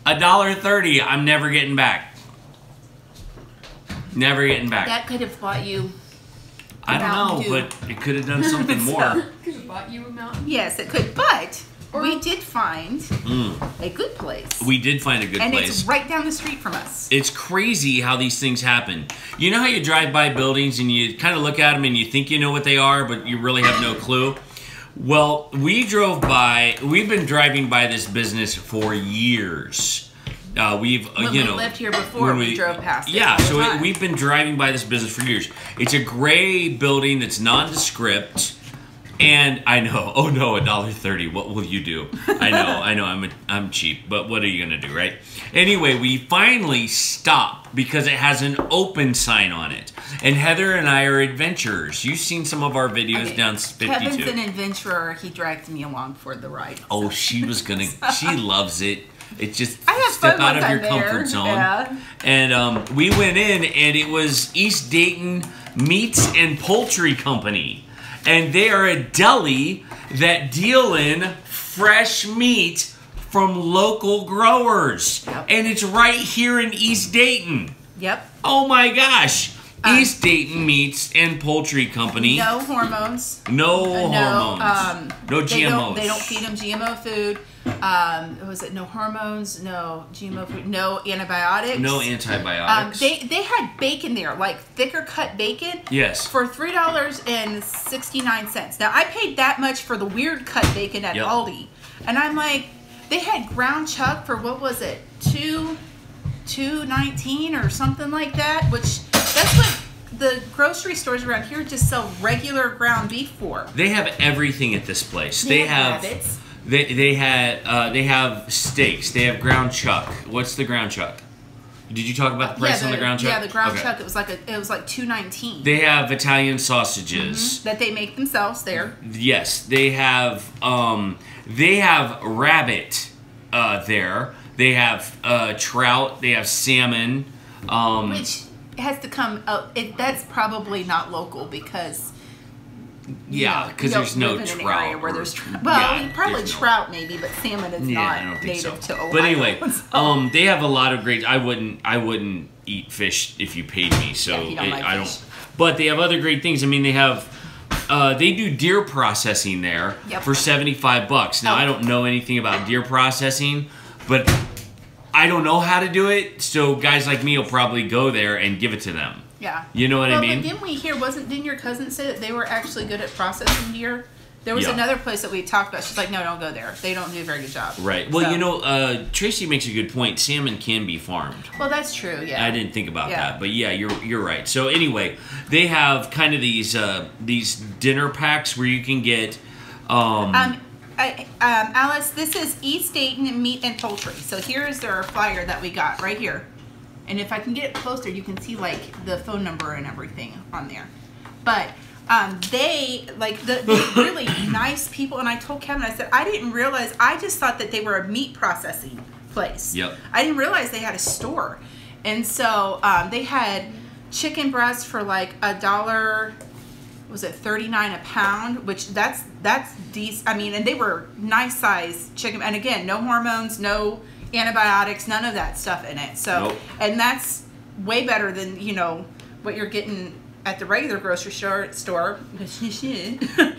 [SPEAKER 1] $1.30 I'm never getting back. Never getting back.
[SPEAKER 2] That could have bought you.
[SPEAKER 1] I don't know,
[SPEAKER 2] Mountain Dew.
[SPEAKER 1] but it could have done something
[SPEAKER 2] So-
[SPEAKER 1] more.
[SPEAKER 3] Could have bought you a mountain.
[SPEAKER 2] Yes, it could, but we did find a good place.
[SPEAKER 1] We did find a good
[SPEAKER 2] and
[SPEAKER 1] place.
[SPEAKER 2] it's right down the street from us.
[SPEAKER 1] It's crazy how these things happen. You know how you drive by buildings and you kind of look at them and you think you know what they are, but you really have no clue? Well, we've been driving by this business for years.
[SPEAKER 2] When we lived here before, we drove past it.
[SPEAKER 1] Yeah,
[SPEAKER 2] all the
[SPEAKER 1] so
[SPEAKER 2] time.
[SPEAKER 1] we've been driving by this business for years. It's a gray building that's nondescript. And I know, oh no, $1.30. What will you do? I know, I'm cheap, but what are you gonna do, right? Anyway, we finally stop because it has an open sign on it. And Heather and I are adventurers. You've seen some of our videos
[SPEAKER 2] Okay.
[SPEAKER 1] down 52.
[SPEAKER 2] Kevin's an adventurer. He dragged me along for the ride.
[SPEAKER 1] Oh, she loves it. It's just
[SPEAKER 2] I have
[SPEAKER 1] step
[SPEAKER 2] fun
[SPEAKER 1] out
[SPEAKER 2] once
[SPEAKER 1] of your
[SPEAKER 2] I'm there.
[SPEAKER 1] comfort zone.
[SPEAKER 2] Yeah.
[SPEAKER 1] And we went in, and it was East Dayton Meats and Poultry Company. And they are a deli that deal in fresh meat from local growers.
[SPEAKER 2] Yep.
[SPEAKER 1] And it's right here in East Dayton.
[SPEAKER 2] Yep.
[SPEAKER 1] Oh my gosh. East Dayton Meats and Poultry Company.
[SPEAKER 2] No hormones.
[SPEAKER 1] No hormones. No
[SPEAKER 2] They
[SPEAKER 1] GMOs.
[SPEAKER 2] They don't feed them GMO food. Was it no hormones, no GMO food, no antibiotics?
[SPEAKER 1] No antibiotics.
[SPEAKER 2] They had bacon there, like thicker cut bacon.
[SPEAKER 1] Yes.
[SPEAKER 2] For $3.69. Now I paid that much for the weird cut bacon at
[SPEAKER 1] Yep.
[SPEAKER 2] Aldi, and I'm like, they had ground chuck for what was it, $2.19 or something like that, which that's what the grocery stores around here just sell regular ground beef for.
[SPEAKER 1] They have everything at this place.
[SPEAKER 2] They have rabbits.
[SPEAKER 1] They have steaks. They have ground chuck. What's the ground chuck? Did you talk about the price on the ground chuck?
[SPEAKER 2] Yeah, the ground
[SPEAKER 1] Okay.
[SPEAKER 2] chuck. It was like $2.19.
[SPEAKER 1] They have Italian sausages.
[SPEAKER 2] That they make themselves there.
[SPEAKER 1] Yes, they have rabbit there. They have trout. They have salmon.
[SPEAKER 2] Which has to come. That's probably not local because.
[SPEAKER 1] Yeah, because there's no trout.
[SPEAKER 2] In an area where there's probably trout maybe, but salmon is not
[SPEAKER 1] I don't think
[SPEAKER 2] native
[SPEAKER 1] so.
[SPEAKER 2] to Ohio.
[SPEAKER 1] But anyway,
[SPEAKER 2] so.
[SPEAKER 1] they have a lot of great. I wouldn't eat fish if you paid me. So
[SPEAKER 2] Yeah, you don't like
[SPEAKER 1] I
[SPEAKER 2] fish.
[SPEAKER 1] don't. But they have other great things. I mean, they have. They do deer processing there for $75. Now I don't know anything about deer processing, but I don't know how to do it. So guys like me will probably go there and give it to them.
[SPEAKER 2] Yeah.
[SPEAKER 1] You know what I mean?
[SPEAKER 2] But didn't we hear? Didn't your cousin say that they were actually good at processing deer? There was another place that we talked about. She's like, no, don't go there. They don't do a very good job.
[SPEAKER 1] Right. Well,
[SPEAKER 2] So-
[SPEAKER 1] Tracy makes a good point. Salmon can be farmed.
[SPEAKER 2] Well, that's true. Yeah.
[SPEAKER 1] I didn't think about that, but yeah, you're right. So anyway, they have kind of these dinner packs where you can get.
[SPEAKER 2] Alice, this is East Dayton Meat and Poultry. So here is their flyer that we got right here. And if I can get it closer, you can see like the phone number and everything on there. But they they're really nice people. And I told Kevin, I said, I didn't realize, I just thought that they were a meat processing place.
[SPEAKER 1] Yep.
[SPEAKER 2] I didn't realize they had a store. And so they had chicken breast for like $1. Was it $39 a pound? Which that's decent. I mean, and they were nice size chicken. And again, no hormones, no antibiotics, none of that stuff in it. So, and that's way better than what you're getting at the regular grocery store.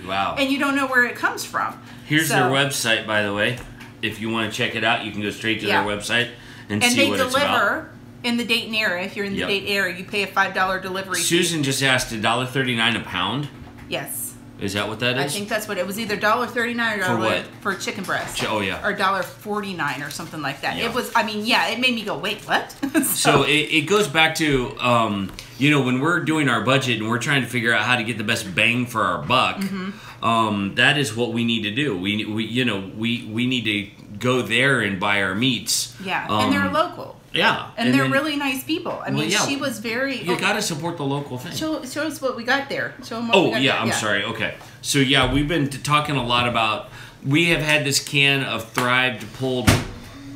[SPEAKER 1] Wow.
[SPEAKER 2] And you don't know where it comes from.
[SPEAKER 1] Here's their website, by the way. If you want to check it out, you can go straight to their website and see what it's about.
[SPEAKER 2] And they deliver in the Dayton area. If you're in the Dayton area, you pay a $5 delivery fee.
[SPEAKER 1] Susan just asked $1.39 a pound.
[SPEAKER 2] Yes.
[SPEAKER 1] Is that what that is?
[SPEAKER 2] I think that's what it was. Either $1.39 or
[SPEAKER 1] For what?
[SPEAKER 2] for chicken breast.
[SPEAKER 1] Oh yeah.
[SPEAKER 2] Or $1.49 or something like that.
[SPEAKER 1] Yeah.
[SPEAKER 2] It was. I mean, yeah, it made me go, wait, what?
[SPEAKER 1] So it goes back to you know, when we're doing our budget and we're trying to figure out how to get the best bang for our buck. That is what we need to do. We you know we need to go there and buy our meats.
[SPEAKER 2] Yeah, and they're local.
[SPEAKER 1] Yeah,
[SPEAKER 2] and they're really nice people. I mean, she was very.
[SPEAKER 1] You got to support the local thing.
[SPEAKER 2] Show us what we got there. Show them what we got there.
[SPEAKER 1] I'm sorry. Okay, so yeah, we've been talking a lot about. We have had this can of thrived pulled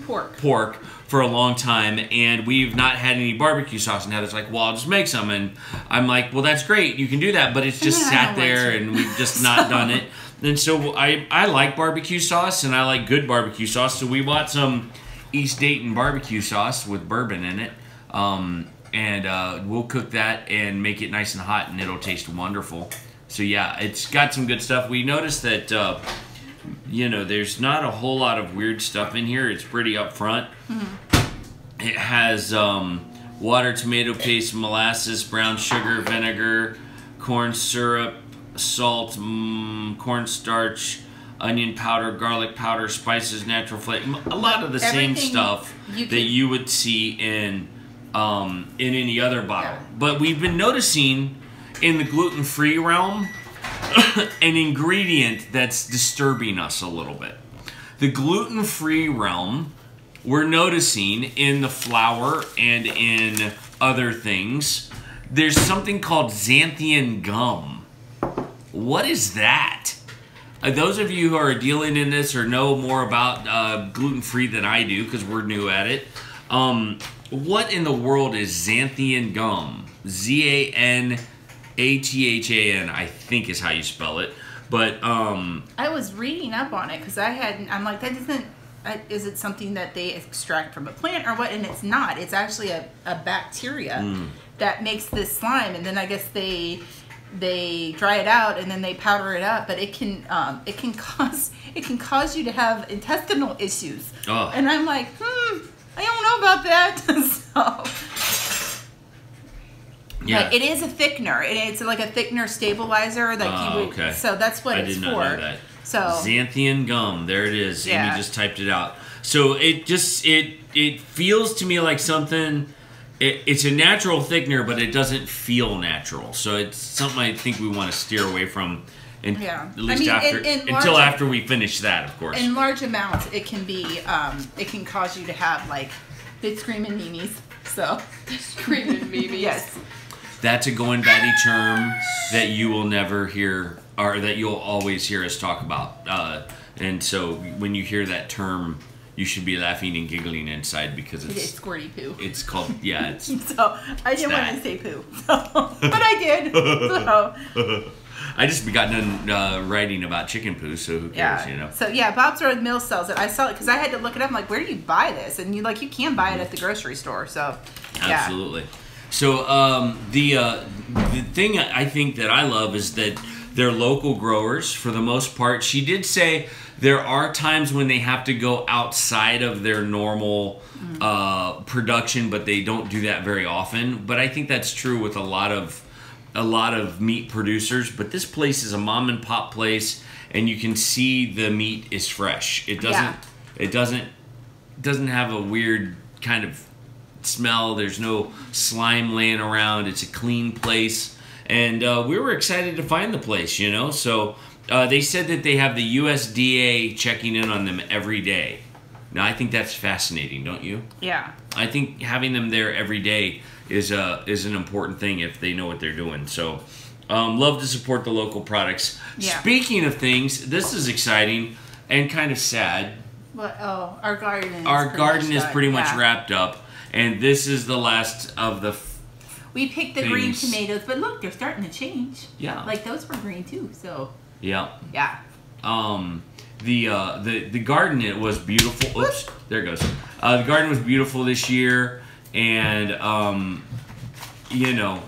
[SPEAKER 1] pork for a long time, and we've not had any barbecue sauce. And Heather's like, well, I'll just make some. And I'm like, well, that's great. You can do that, but it's just sat there, and we've just not done it. And so I like barbecue sauce, and I like good barbecue sauce. So we bought some East Dayton barbecue sauce with bourbon in it. And we'll cook that and make it nice and hot, and it'll taste wonderful. So yeah, it's got some good stuff. We noticed that, you know, there's not a whole lot of weird stuff in here. It's pretty upfront. It has water, tomato paste, molasses, brown sugar, vinegar, corn syrup, salt, cornstarch, onion powder, garlic powder, spices, natural flavor. A lot of the same stuff that you would see in any other bottle. Yeah. But we've been noticing in the gluten-free realm an ingredient that's disturbing us a little bit. The gluten-free realm, we're noticing in the flour and in other things, there's something called xanthan gum. What is that? Those of you who are dealing in this or know more about gluten-free than I do, because we're new at it, what in the world is xanthan gum? Z-A-N-A-T-H-A-N, I think is how you spell it. But
[SPEAKER 2] I was reading up on it because I'm like, that doesn't. Is it something that they extract from a plant or what? And it's not. It's actually a bacteria that makes this slime, and then I guess they dry it out and then they powder it up, but it can cause you to have intestinal issues. Oh. And I'm like, I don't know about that. So yeah, but it is a thickener. It's like a thickener stabilizer. Like okay. So that's what it's for. I did not know that. So
[SPEAKER 1] xanthan gum, there it is. Yeah. Amy just typed it out. So it feels to me like something. It's a natural thickener, but it doesn't feel natural. So it's something I think we want to steer away from, at least until after we finish that, of course.
[SPEAKER 2] In large amounts, it can be it can cause you to have like the screaming memes. So
[SPEAKER 3] screaming memes.
[SPEAKER 2] Yes.
[SPEAKER 1] That's a Goin Batty term that you will never hear, or that you'll always hear us talk about. And so when you hear that term, you should be laughing and giggling inside because it's
[SPEAKER 2] squirty poo.
[SPEAKER 1] It's called, yeah. It's,
[SPEAKER 2] so I didn't want to say poo, so, but I did. So.
[SPEAKER 1] I just got done writing about chicken poo, so who cares, you know?
[SPEAKER 2] So yeah, Bob's Red Mill sells it. I saw it because I had to look it up. I'm like, where do you buy this? And you can buy it at the grocery store. So yeah.
[SPEAKER 1] Absolutely. So the thing I think that I love is that they're local growers for the most part. She did say there are times when they have to go outside of their normal production, but they don't do that very often. But I think that's true with a lot of meat producers. But this place is a mom and pop place, and you can see the meat is fresh. It doesn't have a weird kind of smell. There's no slime laying around. It's a clean place, and we were excited to find the place, you know. So they said that they have the USDA checking in on them every day. Now I think that's fascinating, don't you?
[SPEAKER 2] Yeah.
[SPEAKER 1] I think having them there every day is an important thing if they know what they're doing. So love to support the local products. Yeah. Speaking of things, this is exciting and kind of sad.
[SPEAKER 2] But our garden is
[SPEAKER 1] pretty much wrapped up. And this is the last of the
[SPEAKER 2] we picked the green tomatoes, but look, they're starting to change.
[SPEAKER 1] Yeah.
[SPEAKER 2] Like those were green too, so.
[SPEAKER 1] Yeah.
[SPEAKER 2] Yeah.
[SPEAKER 1] The garden, it was beautiful. Oops, there it goes. The garden was beautiful this year, and you know,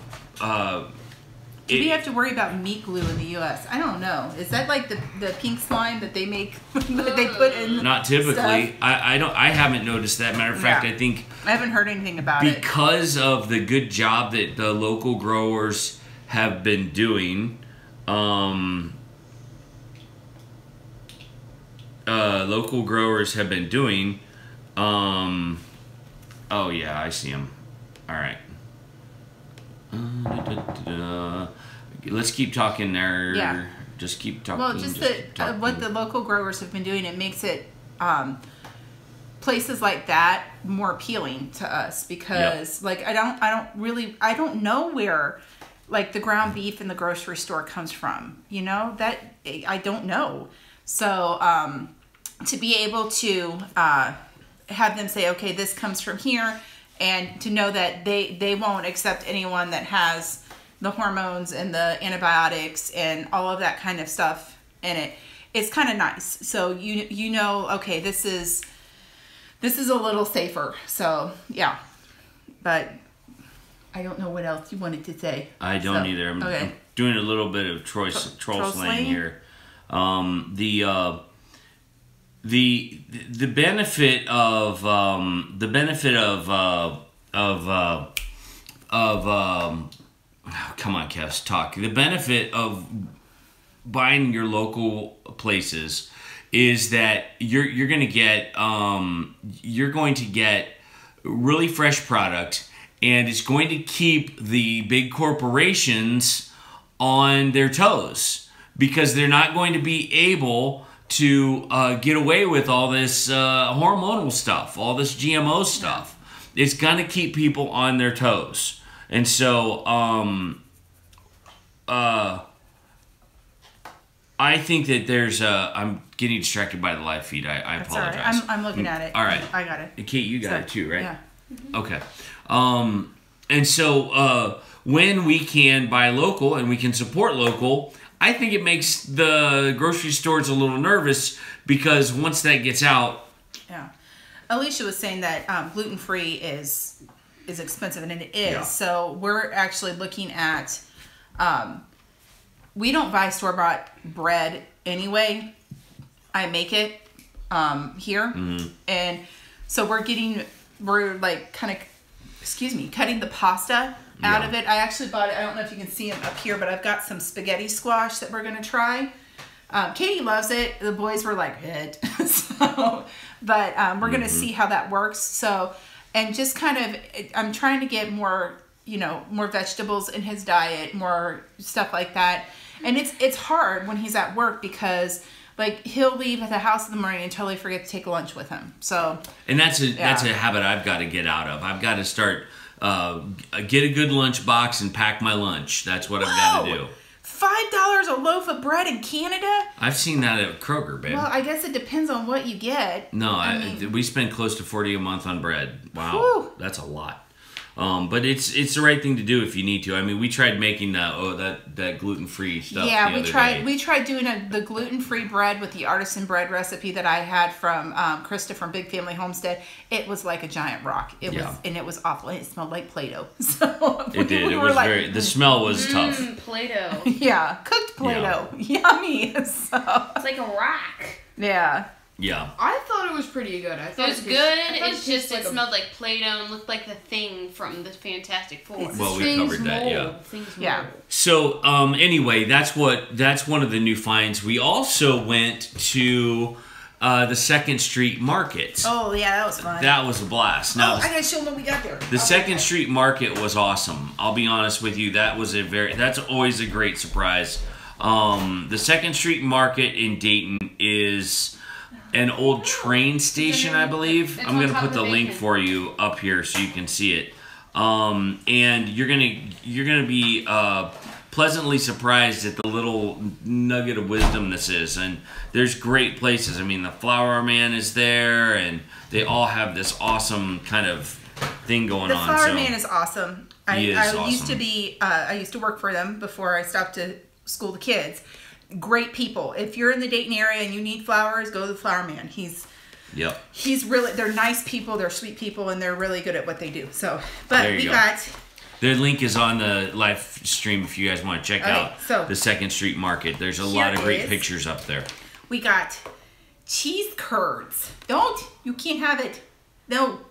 [SPEAKER 2] do we have to worry about meat glue in the U.S.? I don't know. Is that like the pink slime that they make that they put in?
[SPEAKER 1] Not typically. I haven't noticed that. Matter of fact, I think
[SPEAKER 2] I haven't heard anything about it
[SPEAKER 1] because of the good job that the local growers have been doing. local growers have been doing. Oh yeah, I see them. All right. Let's keep talking there.
[SPEAKER 2] Yeah.
[SPEAKER 1] Just keep talking.
[SPEAKER 2] Well, just what the local growers have been doing, it makes it places like that more appealing to us because like I don't know where like the ground beef in the grocery store comes from. You know, that I don't know. So to be able to have them say, okay, this comes from here, and to know that they won't accept anyone that has the hormones and the antibiotics and all of that kind of stuff in it, it's kind of nice. So you know, okay, this is a little safer. So yeah, but I don't know what else you wanted to say.
[SPEAKER 1] I don't either. I'm doing a little bit of troll slang here. The benefit of come on, Kev, talk. The benefit of buying your local places is that you're going to get really fresh product, and it's going to keep the big corporations on their toes because they're not going to be able to get away with all this hormonal stuff, all this GMO stuff. It's going to keep people on their toes. And so I think that there's I'm getting distracted by the live feed. I apologize.
[SPEAKER 2] All right. I'm looking at it.
[SPEAKER 1] All right.
[SPEAKER 2] I got it.
[SPEAKER 1] Kate, you got it too, right?
[SPEAKER 2] Yeah.
[SPEAKER 1] Okay. And so when we can buy local and we can support local, I think it makes the grocery stores a little nervous because once that gets out.
[SPEAKER 2] Yeah. Alicia was saying that gluten-free is expensive, and it is.
[SPEAKER 1] Yeah.
[SPEAKER 2] So we're actually looking at, we don't buy store-bought bread anyway. I make it here. Mm-hmm. And so we're like kind of, cutting the pasta out of it. I actually bought it. I don't know if you can see them up here, but I've got some spaghetti squash that we're going to try. Katie loves it. The boys were like, it. But we're going to see how that works. So, and just kind of, I'm trying to get more, more vegetables in his diet, more stuff like that. And it's hard when he's at work because like he'll leave at the house in the morning and totally forget to take lunch with him. So, and
[SPEAKER 1] that's a habit I've got to get out of. I've got to start get a good lunch box and pack my lunch. That's what I've got to do.
[SPEAKER 2] $5 a loaf of bread in Canada?
[SPEAKER 1] I've seen that at Kroger, babe.
[SPEAKER 2] Well, I guess it depends on what you get.
[SPEAKER 1] No, we spend close to $40 a month on bread. Wow, whew. That's a lot. But it's the right thing to do if you need to. I mean, we tried making that gluten-free stuff.
[SPEAKER 2] Yeah, we tried doing the gluten-free bread with the artisan bread recipe that I had from Krista from Big Family Homestead. It was like a giant rock. It was awful. It smelled like Play-Doh. So
[SPEAKER 1] it did. It was like, the smell was tough.
[SPEAKER 3] Play-Doh.
[SPEAKER 2] Yeah, cooked Play-Doh. Yeah. Yummy. So
[SPEAKER 3] it's like a rock.
[SPEAKER 2] Yeah.
[SPEAKER 1] Yeah.
[SPEAKER 4] I thought it was pretty good. I thought
[SPEAKER 3] it was good. It's just it smelled like Play-Doh and looked like the Thing from the Fantastic Four.
[SPEAKER 1] Well, we covered that, yeah.
[SPEAKER 2] Yeah.
[SPEAKER 1] So anyway, that's one of the new finds. We also went to the 2nd Street Market.
[SPEAKER 2] Oh yeah, that was fun.
[SPEAKER 1] That was a blast. Now,
[SPEAKER 2] I gotta show them what we got there.
[SPEAKER 1] The 2nd Street Market was awesome. I'll be honest with you. That's always a great surprise. The 2nd Street Market in Dayton is an old train station, I believe. I'm going to put the link for you up here so you can see it. And you're gonna be pleasantly surprised at the little nugget of wisdom this is. And there's great places. I mean, the Flower Man is there, and they all have this awesome kind of thing going on.
[SPEAKER 2] The Flower Man is awesome. I
[SPEAKER 1] awesome.
[SPEAKER 2] I used to work for them before I stopped to school the kids. Great people. If you're in the Dayton area and you need flowers, go to the Flower Man. They're nice people, they're sweet people, and they're really good at what they do. So, but we got
[SPEAKER 1] the link is on the live stream if you guys want to check out the 2nd Street Market. There's a lot of great pictures up there.
[SPEAKER 2] We got cheese curds. You can't have it. No.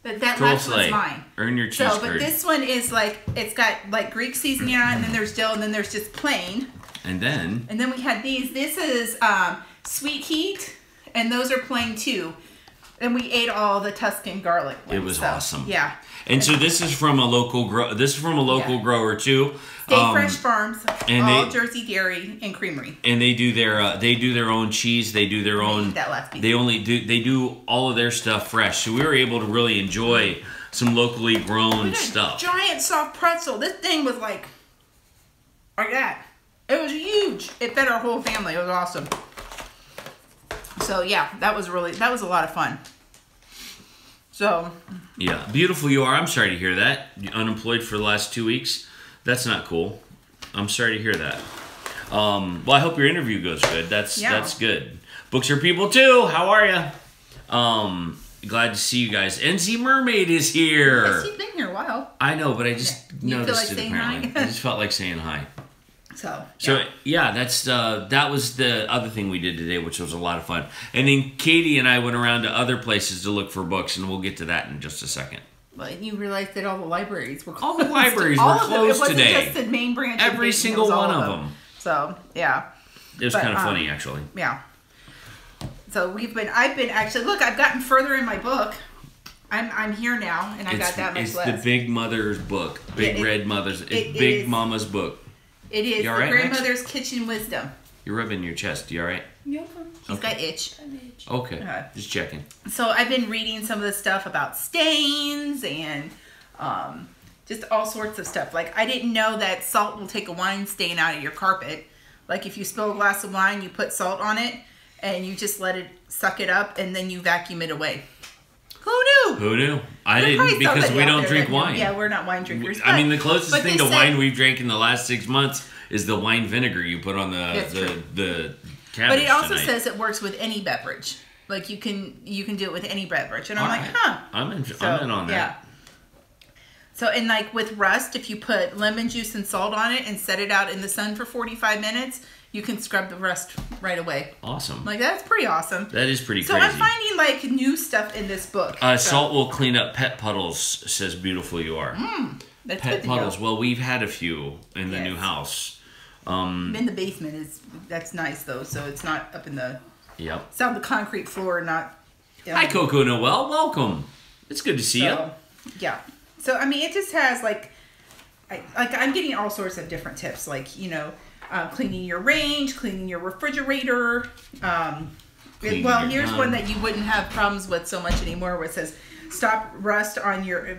[SPEAKER 2] That last one's mine.
[SPEAKER 1] Earn your cheese curd.
[SPEAKER 2] But this one is like, it's got like Greek seasoning on it, and then there's dill, and then there's just plain.
[SPEAKER 1] And then
[SPEAKER 2] we had these. This is Sweet Heat, and those are plain too. And we ate all the Tuscan garlic ones.
[SPEAKER 1] It was awesome.
[SPEAKER 2] Yeah.
[SPEAKER 1] And so this is from a local grower too.
[SPEAKER 2] Stay Fresh Farms,
[SPEAKER 1] and
[SPEAKER 2] all Jersey Dairy and Creamery.
[SPEAKER 1] And they do their own cheese. They do their own.
[SPEAKER 2] That last piece.
[SPEAKER 1] They do all of their stuff fresh. So we were able to really enjoy some locally grown stuff.
[SPEAKER 2] Giant soft pretzel. This thing was like that. It was huge. It fed our whole family. It was awesome. So yeah, that was a lot of fun. So
[SPEAKER 1] yeah, beautiful you are. I'm sorry to hear that. You're unemployed for the last 2 weeks. That's not cool. I'm sorry to hear that. Well, I hope your interview goes good. That's good. Books are people too. How are you? Glad to see you guys. NZ Mermaid is here.
[SPEAKER 2] Yes, you've been here a while.
[SPEAKER 1] I know, but I just noticed it apparently.
[SPEAKER 2] Hi?
[SPEAKER 1] I just felt like saying hi.
[SPEAKER 2] So
[SPEAKER 1] yeah, that was the other thing we did today, which was a lot of fun. And then Katie and I went around to other places to look for books, and we'll get to that in just a second.
[SPEAKER 2] Well, you realized that all the libraries were closed.
[SPEAKER 1] All the libraries were closed today.
[SPEAKER 2] It wasn't just the main branch.
[SPEAKER 1] Every single one of them.
[SPEAKER 2] So yeah,
[SPEAKER 1] it was kind of funny actually.
[SPEAKER 2] Yeah. So I've been actually look. I've gotten further in my book. I'm here now, and I got that much less.
[SPEAKER 1] It's the Big Mother's book, Red Mother's. It's Big Mama's book.
[SPEAKER 2] It is the
[SPEAKER 1] right,
[SPEAKER 2] Grandmother's Kitchen Wisdom.
[SPEAKER 1] You're rubbing your chest. You all right?
[SPEAKER 3] Yeah.
[SPEAKER 2] He's got itch.
[SPEAKER 1] Okay, just checking.
[SPEAKER 2] So I've been reading some of the stuff about stains and just all sorts of stuff. Like I didn't know that salt will take a wine stain out of your carpet. Like if you spill a glass of wine, you put salt on it and you just let it suck it up and then you vacuum it away. Who knew?
[SPEAKER 1] Who knew? I didn't because we don't drink wine.
[SPEAKER 2] Yeah, we're not wine drinkers.
[SPEAKER 1] I mean, the closest thing to wine we've drank in the last 6 months is the wine vinegar you put on the cabbage.
[SPEAKER 2] But it also says it works with any beverage. Like you can do it with any beverage, and I'm like, huh?
[SPEAKER 1] I'm in on that.
[SPEAKER 2] Yeah. So and like with rust, if you put lemon juice and salt on it and set it out in the sun for 45 minutes, you can scrub the rust right away.
[SPEAKER 1] Awesome.
[SPEAKER 2] Like that's pretty awesome.
[SPEAKER 1] That is pretty crazy.
[SPEAKER 2] So I'm finding like new stuff in this book.
[SPEAKER 1] Salt will clean up pet puddles, says beautiful you are.
[SPEAKER 2] That's
[SPEAKER 1] pet
[SPEAKER 2] good to
[SPEAKER 1] puddles.
[SPEAKER 2] know.
[SPEAKER 1] Well, we've had a few in the new house.
[SPEAKER 2] In the basement that's nice though, so it's not up in the.
[SPEAKER 1] Yep.
[SPEAKER 2] It's on the concrete floor, not.
[SPEAKER 1] Hi, Coco Noel. Welcome. It's good to see you.
[SPEAKER 2] Yeah. So I mean, it just has like, I'm getting all sorts of different tips, like cleaning your range, cleaning your refrigerator. Here's one that you wouldn't have problems with so much anymore, where it says stop rust on your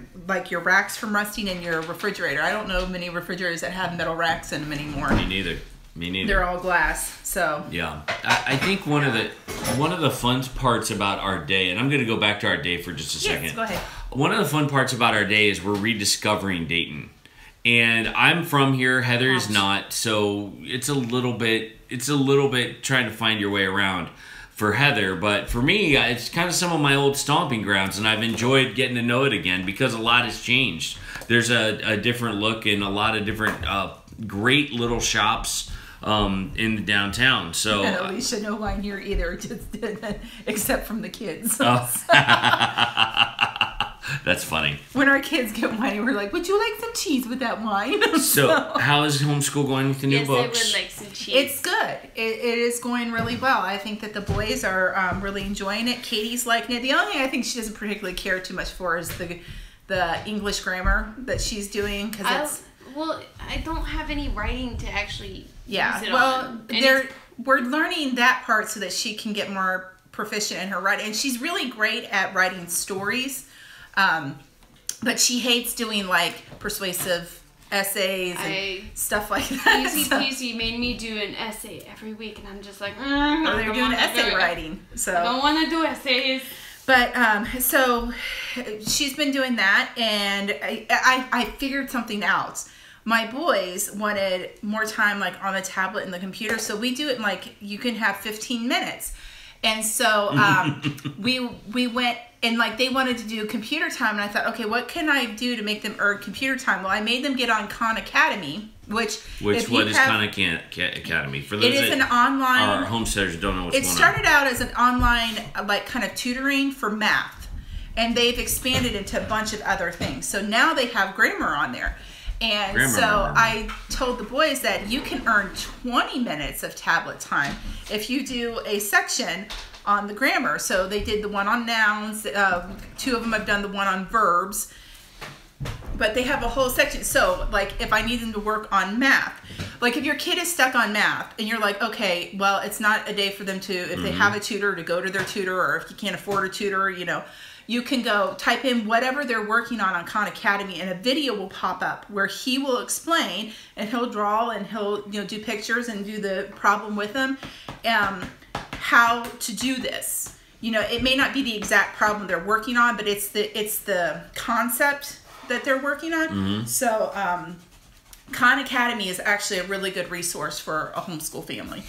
[SPEAKER 2] racks from rusting in your refrigerator. I don't know many refrigerators that have metal racks in them anymore.
[SPEAKER 1] Me neither.
[SPEAKER 2] They're all glass. So
[SPEAKER 1] yeah, I think one of the fun parts about our day, and I'm going to go back to our day for just a second.
[SPEAKER 2] Yes, go ahead.
[SPEAKER 1] One of the fun parts about our day is we're rediscovering Dayton. And I'm from here, Heather is not, so it's a little bit trying to find your way around for Heather, but for me, it's kind of some of my old stomping grounds, and I've enjoyed getting to know it again because a lot has changed. There's a different look and a lot of different great little shops in the downtown. So
[SPEAKER 2] and Alicia, no wine here either, just except from the kids.
[SPEAKER 1] That's funny.
[SPEAKER 2] When our kids get wine, we're like, would you like some cheese with that wine?
[SPEAKER 1] So how is homeschool going with the new books?
[SPEAKER 3] Yes, I would like some cheese.
[SPEAKER 2] It's good. It is going really well. I think that the boys are really enjoying it. Katie's liking it. The only thing I think she doesn't particularly care too much for is the English grammar that she's doing.
[SPEAKER 3] Well, I don't have any writing to actually use it
[SPEAKER 2] on. We're learning that part so that she can get more proficient in her writing. And she's really great at writing stories. But she hates doing like persuasive essays and stuff like that.
[SPEAKER 3] Easy peasy made me do an essay every week, and I'm just like,
[SPEAKER 2] they're doing essay writing. So
[SPEAKER 3] I don't want to do essays.
[SPEAKER 2] But so she's been doing that, and I figured something out. My boys wanted more time like on the tablet and the computer, so we do it in like you can have 15 minutes. And so we went and like they wanted to do computer time, and I thought, okay, what can I do to make them earn computer time? Well, I made them get on Khan Academy, what is Khan
[SPEAKER 1] Academy? For those
[SPEAKER 2] it is an online.
[SPEAKER 1] Our homesteaders don't know what's going on.
[SPEAKER 2] It started out as an online like kind of tutoring for math, and they've expanded into a bunch of other things. So now they have grammar on there. And so I told the boys that you can earn 20 minutes of tablet time if you do a section on the grammar. So they did the one on nouns. 2 of them have done the one on verbs. But they have a whole section. So, like, if I need them to work on math, like if your kid is stuck on math and you're like, okay, well, it's not a day for them to, if they have a tutor, to go to their tutor, or if you can't afford a tutor, you know, you can go type in whatever they're working on Khan Academy, and a video will pop up where he will explain, and he'll draw, and he'll, you know, do pictures and do the problem with them, how to do this. You know, it may not be the exact problem they're working on, but it's the concept that they're working on. So Khan Academy is actually a really good resource for a homeschool family.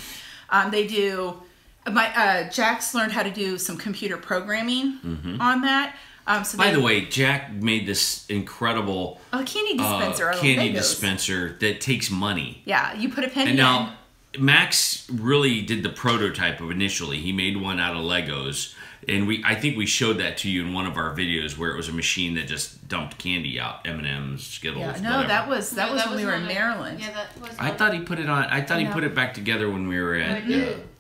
[SPEAKER 2] They do. Jack's learned how to do some computer programming on that. So
[SPEAKER 1] by the way, Jack made this incredible
[SPEAKER 2] candy dispenser.
[SPEAKER 1] Candy dispenser that takes money.
[SPEAKER 2] Yeah, you put a penny
[SPEAKER 1] and now, Max really did the prototype of initially. He made one out of Legos. And I think we showed that to you in one of our videos where it was a machine that just dumped candy out, M&Ms, Skittles.
[SPEAKER 2] Yeah, no,
[SPEAKER 1] whatever.
[SPEAKER 2] that was when we were in Maryland.
[SPEAKER 3] Yeah, that was.
[SPEAKER 1] I thought he put it on. I thought he put it back together when we were at.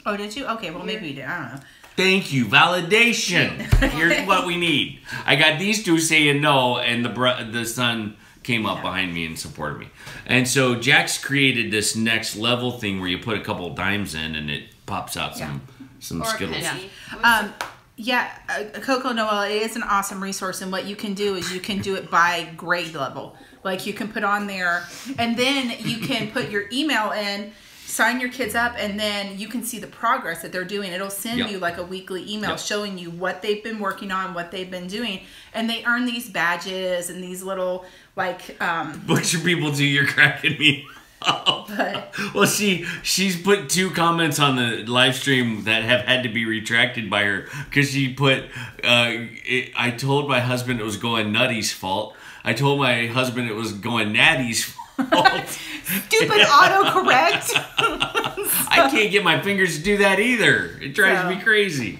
[SPEAKER 2] Oh, did you? Okay, well maybe we did. I don't know.
[SPEAKER 1] Thank you, validation. Here's what we need. I got these two saying no, and the son came up behind me and supported me. And so Jack's created this next level thing where you put a couple dimes in and it pops out some Skittles.
[SPEAKER 2] Coco Noel, it is an awesome resource, and what you can do is you can do it by grade level. Like you can put on there, and then you can put your email in, sign your kids up, and then you can see the progress that they're doing. It'll send you like a weekly email showing you what they've been working on, what they've been doing, and they earn these badges and these little like
[SPEAKER 1] What should people do? You're cracking me. Well, she's put 2 comments on the live stream that have had to be retracted by her because she put I told my husband it was Going Nutty's fault. I told my husband it was Going Natty's fault.
[SPEAKER 2] Stupid autocorrect.
[SPEAKER 1] I can't get my fingers to do that either. It drives me crazy.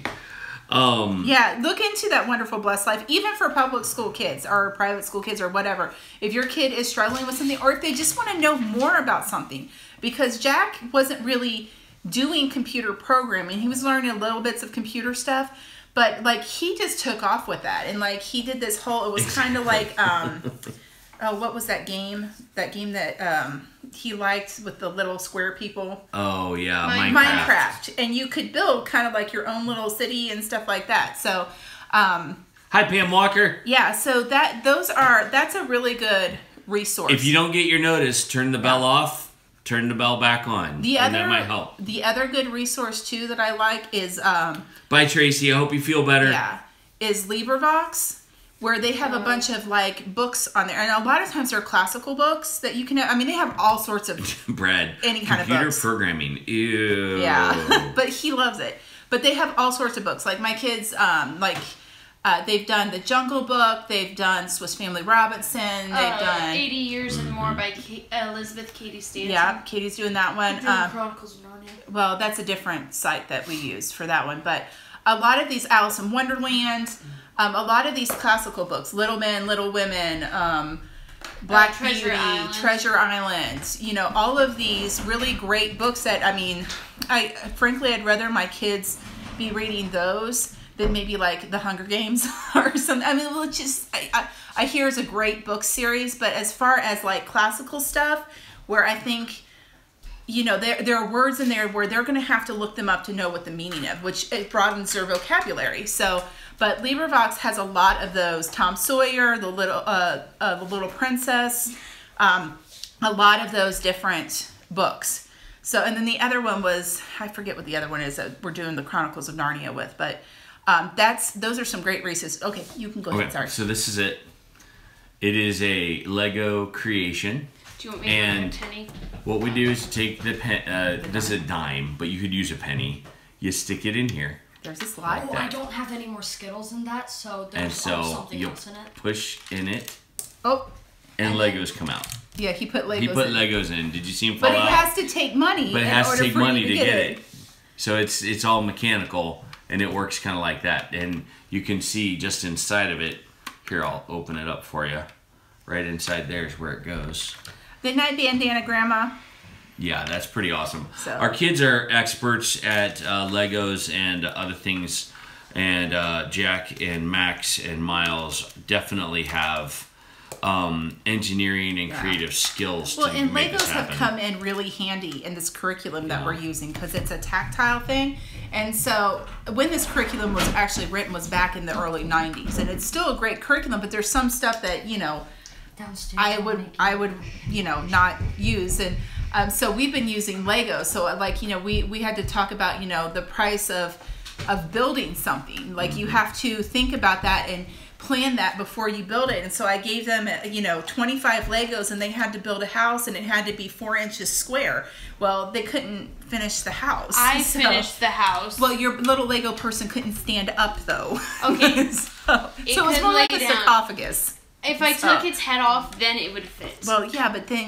[SPEAKER 2] Yeah, look into that wonderful Blessed Life, even for public school kids or private school kids or whatever. If your kid is struggling with something, or if they just want to know more about something, because Jack wasn't really doing computer programming. He was learning little bits of computer stuff, but like he just took off with that, and like he did this whole. It was kind of like what was that game? That game that he liked with the little square people.
[SPEAKER 1] Oh yeah,
[SPEAKER 2] Minecraft. And you could build kind of like your own little city and stuff like that. So
[SPEAKER 1] hi Pam Walker.
[SPEAKER 2] Yeah, so that's a really good resource.
[SPEAKER 1] If you don't get your notice, turn the bell off, turn the bell back on. That might help.
[SPEAKER 2] The other good resource too that I like is
[SPEAKER 1] bye Tracy, I hope you feel better.
[SPEAKER 2] Yeah. Is LibriVox, where they have a bunch of like books on there, and a lot of times they're classical books that you can. I mean, they have all sorts of any kind of books.
[SPEAKER 1] Computer programming, ew.
[SPEAKER 2] Yeah, but he loves it. But they have all sorts of books. Like my kids, they've done the Jungle Book. They've done Swiss Family Robinson. They've done
[SPEAKER 3] 80 Years and More by Elizabeth Cady Stanton.
[SPEAKER 2] Yeah, Katie's doing that one.
[SPEAKER 3] Chronicles of Narnia.
[SPEAKER 2] Well, that's a different site that we used for that one, but a lot of these Alice in Wonderland. A lot of these classical books, Little Men, Little Women, Black Beauty, Treasure Island, you know, all of these really great books that, I mean, frankly, I'd rather my kids be reading those than maybe like The Hunger Games or something. I mean, well, just, I hear it's a great book series, but as far as like classical stuff, where I think, you know, there are words in there where they're going to have to look them up to know what the meaning of, which it broadens their vocabulary. So, but LibriVox has a lot of those. Tom Sawyer, the Little Princess, a lot of those different books. So, and then the other one was, I forget what the other one is that we're doing the Chronicles of Narnia with, but those are some great resources. Okay, you can go ahead. Sorry.
[SPEAKER 1] So this is it. It is a Lego creation.
[SPEAKER 3] Do you want me to get a penny?
[SPEAKER 1] What we do is take the pen. This is a dime, but you could use a penny. You stick it in here.
[SPEAKER 2] There's a slide.
[SPEAKER 3] I don't have any more Skittles in that, so there's something else in it.
[SPEAKER 1] Push in it.
[SPEAKER 2] Oh.
[SPEAKER 1] And Legos come out.
[SPEAKER 2] Yeah, he put Legos in.
[SPEAKER 1] He put Legos in. Did you see him fall out?
[SPEAKER 2] But it has to take money.
[SPEAKER 1] But it has to take money to get it. So it's all mechanical, and it works kind of like that. And you can see just inside of it. Here, I'll open it up for you. right inside there is where it goes.
[SPEAKER 2] Good night, bandana grandma.
[SPEAKER 1] Yeah, that's pretty awesome.
[SPEAKER 2] So.
[SPEAKER 1] Our kids are experts at Legos and other things, and Jack and Max and Miles definitely have engineering and creative skills to
[SPEAKER 2] and
[SPEAKER 1] make this
[SPEAKER 2] Legos have
[SPEAKER 1] happen.
[SPEAKER 2] come in really handy in this curriculum that we're using because it's a tactile thing. And so when this curriculum was actually written was back in the early 90s, and it's still a great curriculum, but there's some stuff that, you know, I would, you know, not use. And so we've been using Legos. So like, you know, we had to talk about, you know, the price of building something. Like you have to think about that and plan that before you build it. And so I gave them, you know, 25 Legos, and they had to build a house, and it had to be 4 inches square. Well, they couldn't finish the house.
[SPEAKER 3] I finished the house.
[SPEAKER 2] Well, your little Lego person couldn't stand up though.
[SPEAKER 3] Okay.
[SPEAKER 2] so it was more like a sarcophagus.
[SPEAKER 3] If I took its head off, then it would fit.
[SPEAKER 2] Well, yeah, but then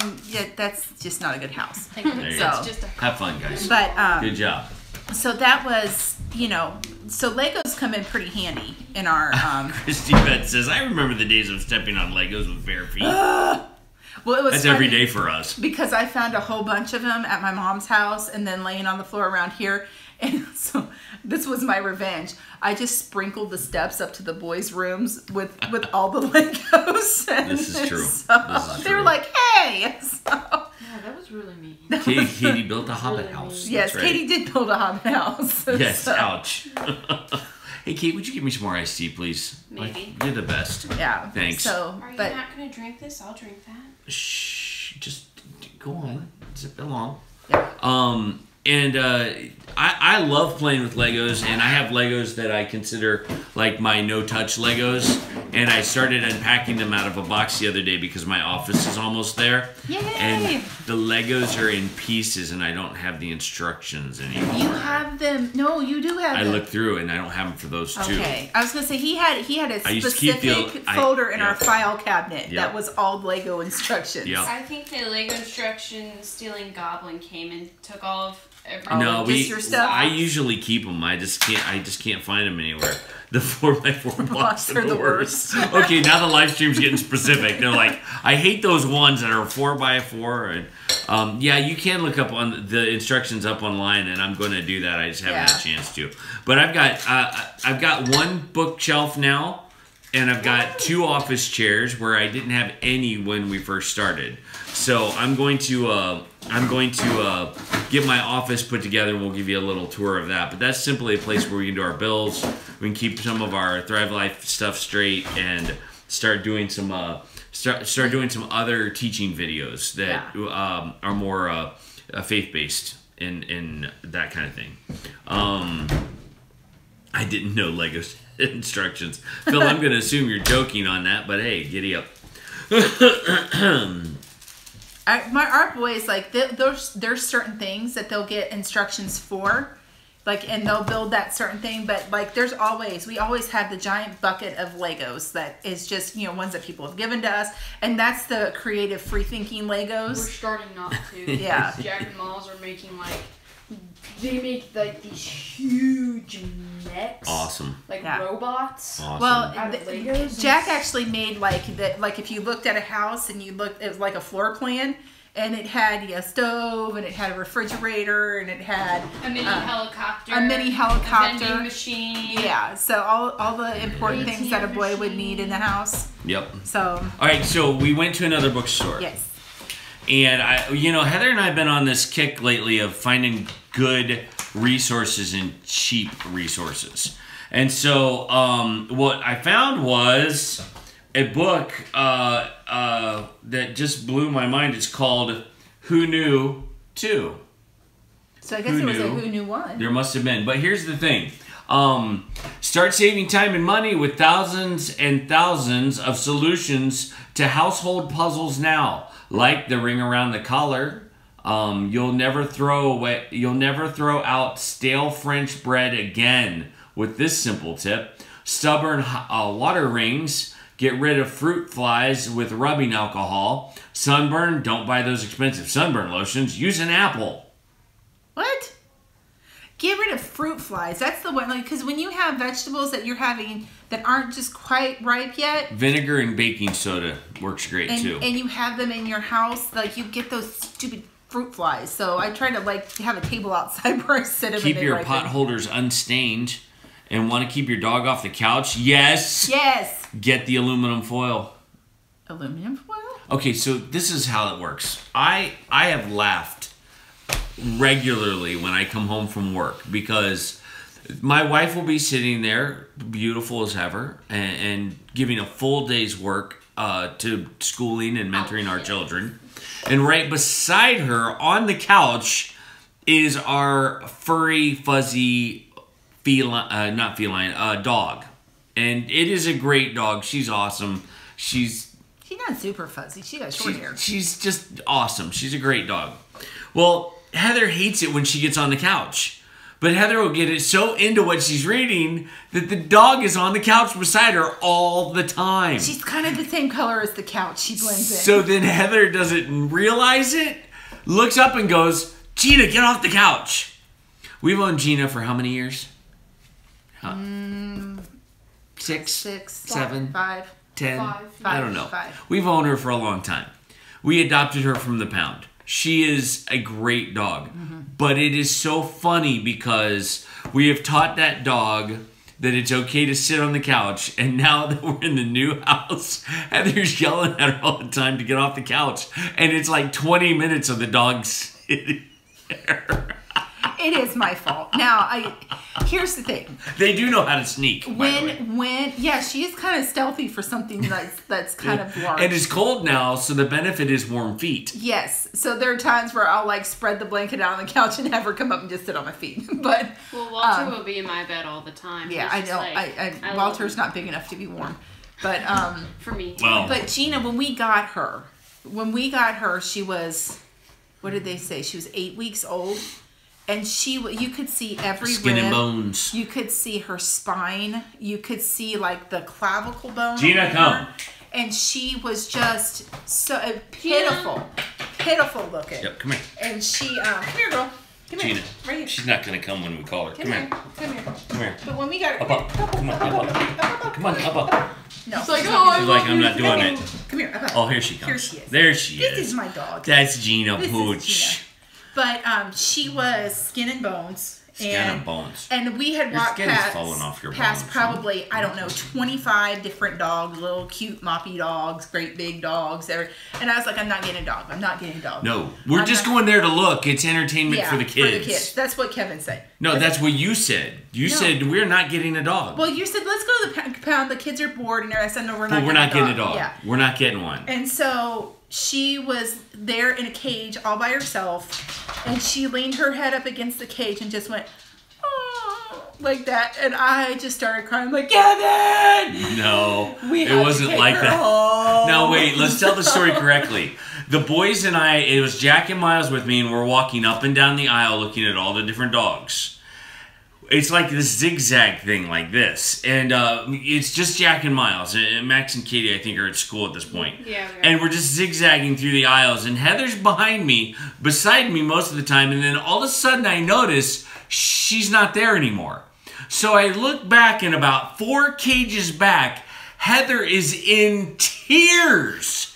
[SPEAKER 2] that's just not a good house.
[SPEAKER 1] There you go.
[SPEAKER 3] It's just a
[SPEAKER 1] Have fun, guys.
[SPEAKER 2] But
[SPEAKER 1] good job.
[SPEAKER 2] So that was, you know, so Legos come in pretty handy in our.
[SPEAKER 1] Christy Beth says, "I remember the days of stepping on Legos with bare feet."
[SPEAKER 2] Well, it was
[SPEAKER 1] That's
[SPEAKER 2] funny
[SPEAKER 1] every day for us.
[SPEAKER 2] because I found a whole bunch of them at my mom's house and then laying on the floor around here. And so this was my revenge. I just sprinkled the steps up to the boys' rooms with all the Legos. And
[SPEAKER 1] This is true.
[SPEAKER 2] So
[SPEAKER 1] This is
[SPEAKER 2] they were
[SPEAKER 1] true.
[SPEAKER 2] like, "Hey!" So,
[SPEAKER 3] Yeah, that was really mean.
[SPEAKER 1] Katie built a hobbit
[SPEAKER 3] Really
[SPEAKER 1] house.
[SPEAKER 3] mean.
[SPEAKER 2] yes,
[SPEAKER 1] That's right.
[SPEAKER 2] Katie did build a hobbit house.
[SPEAKER 1] Yes,
[SPEAKER 2] So,
[SPEAKER 1] ouch. Hey, Kate, would you give me some more iced tea, please?
[SPEAKER 3] Maybe.
[SPEAKER 1] You're the best.
[SPEAKER 2] yeah.
[SPEAKER 1] Thanks.
[SPEAKER 2] So,
[SPEAKER 3] Are you
[SPEAKER 2] but
[SPEAKER 3] not going to drink this? I'll drink that.
[SPEAKER 1] Shh, just go on. Zip it along.
[SPEAKER 2] yeah.
[SPEAKER 1] And I love playing with Legos, and I have Legos that I consider like my no-touch Legos, and I started unpacking them out of a box the other day because my office is almost there.
[SPEAKER 2] Yay!
[SPEAKER 1] And the Legos are in pieces, and I don't have the instructions anymore.
[SPEAKER 2] You have them. No, you do have
[SPEAKER 1] I
[SPEAKER 2] them.
[SPEAKER 1] looked through, and I don't have them for those two.
[SPEAKER 2] Okay, I was gonna say he had a
[SPEAKER 1] I used to keep
[SPEAKER 2] specific
[SPEAKER 1] the-
[SPEAKER 2] folder in our
[SPEAKER 1] Yep.
[SPEAKER 2] file cabinet
[SPEAKER 1] Yep.
[SPEAKER 2] that was all Lego instructions.
[SPEAKER 1] Yep.
[SPEAKER 3] I think the Lego instruction stealing goblin came and took all of every.
[SPEAKER 1] No,
[SPEAKER 2] just your stuff?
[SPEAKER 1] I usually keep them. I just can't find them anywhere. The 4x4 blocks are the worst. Okay, now the live stream's getting specific. They're like, I hate those ones that are 4x4. And yeah, you can look up on the instructions up online, and I'm going to do that. I just haven't had a chance to. But I've got one bookshelf now, and I've got 2 office chairs where I didn't have any when we first started. So I'm going to get my office put together, and we'll give you a little tour of that. But that's simply a place where we can do our bills, we can keep some of our Thrive Life stuff straight, and start doing some doing some other teaching videos that are more faith-based in that kind of thing. I didn't know Legos instructions. Phil, I'm going to assume you're joking on that, but hey, giddy up.
[SPEAKER 2] Our boys, like, there's certain things that they'll get instructions for, like, and they'll build that certain thing, but, like, we always have the giant bucket of Legos that is just, you know, ones that people have given to us, and that's the creative free-thinking Legos.
[SPEAKER 3] We're starting not to.
[SPEAKER 2] Yeah.
[SPEAKER 3] Jack and Miles are making, like, they make, like, these huge mechs.
[SPEAKER 1] Awesome.
[SPEAKER 3] Like
[SPEAKER 2] Yeah.
[SPEAKER 3] robots.
[SPEAKER 1] Awesome.
[SPEAKER 2] Well,
[SPEAKER 3] Out of Legos.
[SPEAKER 2] Jack actually made, like, that. Like, if you looked at a house and you looked, it was like a floor plan, and it had a stove, and it had a refrigerator, and it had
[SPEAKER 3] A mini helicopter.
[SPEAKER 2] a mini
[SPEAKER 3] A
[SPEAKER 2] helicopter.
[SPEAKER 3] vending machine.
[SPEAKER 2] Yeah, so all the important things that a boy would need in the house.
[SPEAKER 1] Yep.
[SPEAKER 2] So,
[SPEAKER 1] All right, so we went to another bookstore.
[SPEAKER 2] yes.
[SPEAKER 1] And Heather and I have been on this kick lately of finding good resources and cheap resources. And so what I found was a book that just blew my mind. It's called Who Knew 2?
[SPEAKER 2] So I guess
[SPEAKER 1] Who
[SPEAKER 2] it was a
[SPEAKER 1] knew?
[SPEAKER 2] who knew one.
[SPEAKER 1] There must have been. But here's the thing. Start saving time and money with thousands and thousands of solutions to household puzzles now. Like the ring around the collar. You'll never throw out stale French bread again with this simple tip. Stubborn water rings. Get rid of fruit flies with rubbing alcohol. Sunburn. Don't buy those expensive sunburn lotions. Use an apple.
[SPEAKER 2] What? get rid of fruit flies. That's the one, like, because when you have vegetables that you're having that aren't just quite ripe yet.
[SPEAKER 1] Vinegar and baking soda works great too.
[SPEAKER 2] And you have them in your house, like you get those stupid fruit flies. So I try to like have a table outside where I sit them.
[SPEAKER 1] Keep your pot holders unstained, and want to keep your dog off the couch. Yes.
[SPEAKER 2] Yes.
[SPEAKER 1] Get the aluminum foil.
[SPEAKER 2] Aluminum foil?
[SPEAKER 1] Okay, so this is how it works. I have laughed regularly when I come home from work because my wife will be sitting there, beautiful as ever, and giving a full day's work to schooling and mentoring our children. And right beside her on the couch is our furry, fuzzy, dog. And it is a great dog. She's awesome. She's
[SPEAKER 2] not super fuzzy. She got short hair.
[SPEAKER 1] She's just awesome. She's a great dog. Well, Heather hates it when she gets on the couch. But Heather will get it so into what she's reading that the dog is on the couch beside her all the time.
[SPEAKER 2] She's kind of the same color as the couch. She blends in.
[SPEAKER 1] So then Heather doesn't realize it, looks up and goes, Gina, get off the couch. We've owned Gina for how many years? 6, 7,
[SPEAKER 2] 5,
[SPEAKER 1] 10,
[SPEAKER 3] 5.
[SPEAKER 1] I don't know.
[SPEAKER 2] 5.
[SPEAKER 1] We've owned her for a long time. We adopted her from the pound. She is a great dog. But it is so funny because we have taught that dog that it's okay to sit on the couch. And now that we're in the new house, Heather's yelling at her all the time to get off the couch. And it's like 20 minutes of the dog sitting there.
[SPEAKER 2] It is my fault. Now, here's the thing.
[SPEAKER 1] They do know how to sneak.
[SPEAKER 2] Yeah, she is kind of stealthy for something that's kind of large.
[SPEAKER 1] And it's cold now, so the benefit is warm feet.
[SPEAKER 2] Yes. So there are times where I'll like spread the blanket out on the couch and have her come up and just sit on my feet. But
[SPEAKER 3] Walter will be in my bed all the time.
[SPEAKER 2] Yeah, I know. I Walter's not big enough to be warm, but
[SPEAKER 3] for me.
[SPEAKER 1] Well,
[SPEAKER 2] but Gina, when we got her, she was, what did they say? She was 8 weeks old. And you could see every
[SPEAKER 1] skin
[SPEAKER 2] rib.
[SPEAKER 1] and bones.
[SPEAKER 2] You could see her spine. You could see like the clavicle bone.
[SPEAKER 1] Gina, come.
[SPEAKER 2] And she was just so pitiful looking.
[SPEAKER 1] Yep, come here.
[SPEAKER 2] And she, come here, girl. Come
[SPEAKER 1] Gina,
[SPEAKER 2] here. Right here.
[SPEAKER 1] she's not going to come when we call her. Come here.
[SPEAKER 2] Come here.
[SPEAKER 1] Come here.
[SPEAKER 2] But when we got her,
[SPEAKER 1] Up. Come on, up. Come on, up.
[SPEAKER 2] No.
[SPEAKER 3] It's like, oh,
[SPEAKER 1] She's like, I'm not doing it.
[SPEAKER 2] Come here. Up.
[SPEAKER 1] Oh, here she comes.
[SPEAKER 2] Here she is.
[SPEAKER 1] There she is.
[SPEAKER 2] This is my dog.
[SPEAKER 1] That's Gina
[SPEAKER 2] This is
[SPEAKER 1] Pooch.
[SPEAKER 2] Gina. But she was skin and bones.
[SPEAKER 1] Skin and bones.
[SPEAKER 2] And we had walked
[SPEAKER 1] skin is falling off your
[SPEAKER 2] past
[SPEAKER 1] bones,
[SPEAKER 2] probably, I don't know, 25 different dogs, little cute moppy dogs, great big dogs. And I was like, I'm not getting a dog. I'm not getting a dog.
[SPEAKER 1] No, we're just going there to look. It's entertainment for the kids.
[SPEAKER 2] For the kids. That's what Kevin said.
[SPEAKER 1] No, that's what you said. You said, we're not getting a dog.
[SPEAKER 2] Well, you said, let's go to the pound. The kids are bored. And I said, no, we're not
[SPEAKER 1] getting a dog.
[SPEAKER 2] Yeah.
[SPEAKER 1] We're not getting one.
[SPEAKER 2] And so she was there in a cage all by herself. And she leaned her head up against the cage and just went, oh, like that. And I just started crying, like, Kevin!
[SPEAKER 1] No, it wasn't like that. Now, wait, let's tell the story correctly. The boys and I, it was Jack and Miles with me, and we're walking up and down the aisle looking at all the different dogs. It's like this zigzag thing like this. And it's just Jack and Miles. And Max and Katie, I think, are at school at this point.
[SPEAKER 3] Yeah.
[SPEAKER 1] And we're just zigzagging through the aisles. And Heather's behind me, beside me most of the time. And then all of a sudden I notice she's not there anymore. So I look back, and about 4 cages back, Heather is in tears.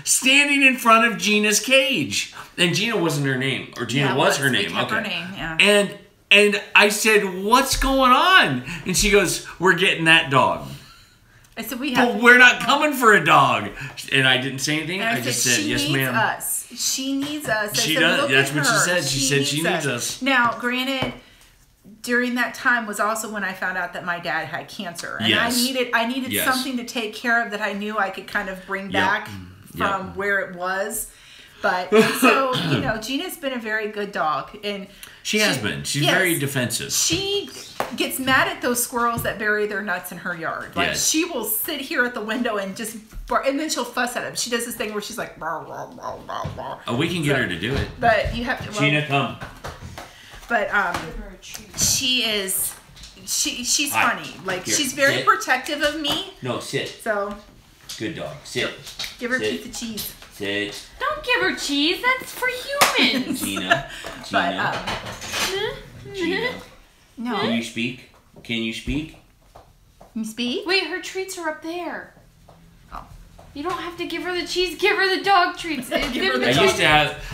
[SPEAKER 1] Standing in front of Gina's cage. And Gina wasn't her name. Or Gina was her name.
[SPEAKER 2] Okay. Her name, yeah.
[SPEAKER 1] And I said, what's going on? And she goes, we're getting that dog.
[SPEAKER 2] I said, but
[SPEAKER 1] we're not coming for a dog. And I didn't say anything.
[SPEAKER 2] I
[SPEAKER 1] just said, yes, ma'am.
[SPEAKER 2] She needs us.
[SPEAKER 1] She does. That's what she said. She said she needs us.
[SPEAKER 2] Now, granted, during that time was also when I found out that my dad had cancer. And I needed something to take care of that I knew I could kind of bring back from where it was. But so, Gina's been a very good dog. And
[SPEAKER 1] she has been. She's very defensive.
[SPEAKER 2] She gets mad at those squirrels that bury their nuts in her yard. Like, she will sit here at the window and just bark, and then she'll fuss at them. She does this thing where she's like, rah, rah, rah, rah, rah.
[SPEAKER 1] Oh, we can get her to do it.
[SPEAKER 2] But you have to.
[SPEAKER 1] Gina, come.
[SPEAKER 2] But she's funny. Like, here, she's very protective of me.
[SPEAKER 1] No, sit.
[SPEAKER 2] So.
[SPEAKER 1] Good dog. Sit.
[SPEAKER 2] Give her
[SPEAKER 1] sit.
[SPEAKER 2] a piece of cheese.
[SPEAKER 1] Sit.
[SPEAKER 2] Don't
[SPEAKER 3] Don't give her cheese. That's for humans.
[SPEAKER 1] Gina.
[SPEAKER 2] But
[SPEAKER 1] Gina.
[SPEAKER 2] no.
[SPEAKER 1] Can you speak? Can you speak?
[SPEAKER 2] You speak?
[SPEAKER 3] Wait, her treats are up there.
[SPEAKER 2] Oh.
[SPEAKER 3] You don't have to give her the cheese. Give her the dog treats.
[SPEAKER 2] Give her the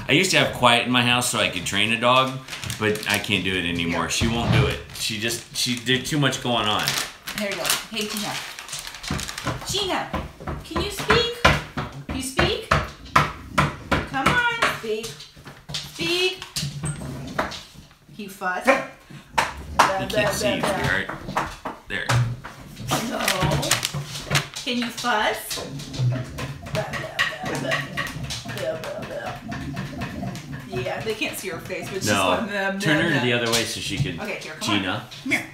[SPEAKER 1] I used to have quiet in my house so I could train a dog, but I can't do it anymore.
[SPEAKER 2] Yeah.
[SPEAKER 1] She won't do it. She did too much going on.
[SPEAKER 2] Here you go. Hey, Gina. Gina, can you speak? Can you speak? Come on, speak. Speak. You fuss.
[SPEAKER 1] You can't see, sweetheart. There.
[SPEAKER 2] No. Can you fuss? Yeah, they can't see her face, but she's
[SPEAKER 1] No.
[SPEAKER 2] going
[SPEAKER 1] Turn her the other way so she can.
[SPEAKER 2] Okay, here, come
[SPEAKER 1] Gina.
[SPEAKER 2] on. Come here.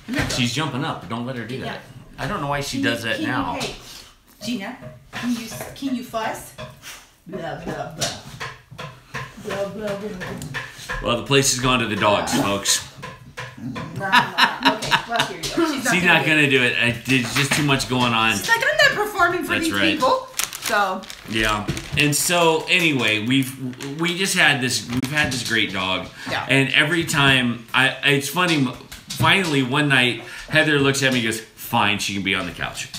[SPEAKER 2] Come here.
[SPEAKER 1] She's jumping up. Don't let her do that. I don't know why she does that now.
[SPEAKER 2] Hey, Gina, can you fuss? Blah blah blah. Blah blah blah.
[SPEAKER 1] Well, the place has gone to the dogs, folks.
[SPEAKER 2] Okay, well here you go.
[SPEAKER 1] She's not gonna do it. There's just too much going on.
[SPEAKER 2] She's like, I'm not performing for
[SPEAKER 1] That's
[SPEAKER 2] these
[SPEAKER 1] right.
[SPEAKER 2] people. So
[SPEAKER 1] Yeah. And so anyway, we've had this great dog.
[SPEAKER 2] Yeah.
[SPEAKER 1] And every time it's funny, finally one night Heather looks at me and goes, "Fine, she can be on the couch."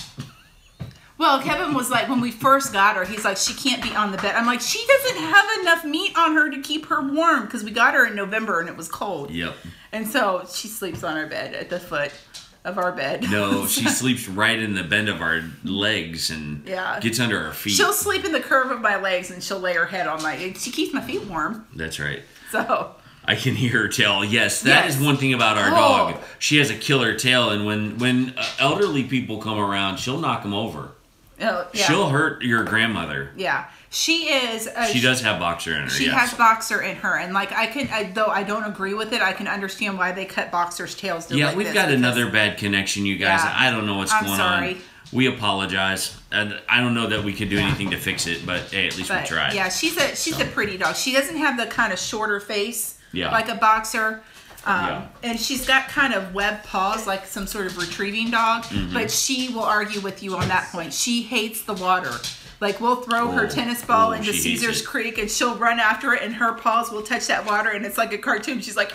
[SPEAKER 2] well, Kevin was like, when we first got her, he's like, she can't be on the bed. I'm like, she doesn't have enough meat on her to keep her warm because we got her in November and it was cold.
[SPEAKER 1] Yep.
[SPEAKER 2] And so she sleeps on our bed at the foot of our bed.
[SPEAKER 1] No, she sleeps right in the bend of our legs and
[SPEAKER 2] Yeah.
[SPEAKER 1] gets under our feet.
[SPEAKER 2] She'll sleep in the curve of my legs and she'll lay her head on my. She keeps my feet warm.
[SPEAKER 1] That's right.
[SPEAKER 2] So.
[SPEAKER 1] I can hear her tail. Yes, that is one thing about our dog. She has a killer tail, and when elderly people come around, she'll knock them over.
[SPEAKER 2] Yeah.
[SPEAKER 1] She'll hurt your grandmother.
[SPEAKER 2] Yeah. She is.
[SPEAKER 1] She does have boxer in her.
[SPEAKER 2] She has boxer in her, and like though I don't agree with it, I can understand why they cut boxers' tails.
[SPEAKER 1] Yeah, we've got another bad connection, you guys.
[SPEAKER 2] Yeah.
[SPEAKER 1] I don't know what's going
[SPEAKER 2] sorry.
[SPEAKER 1] on. We apologize, and I don't know that we could do anything to fix it, but hey, at least we tried.
[SPEAKER 2] Yeah, she's a pretty dog. She doesn't have the kind of shorter face like a boxer. And she's got kind of webbed paws like some sort of retrieving dog, but she will argue with you on that point. She hates the water. Like, we'll throw her tennis ball into Caesar's Creek and she'll run after it and her paws will touch that water and it's like a cartoon. She's like,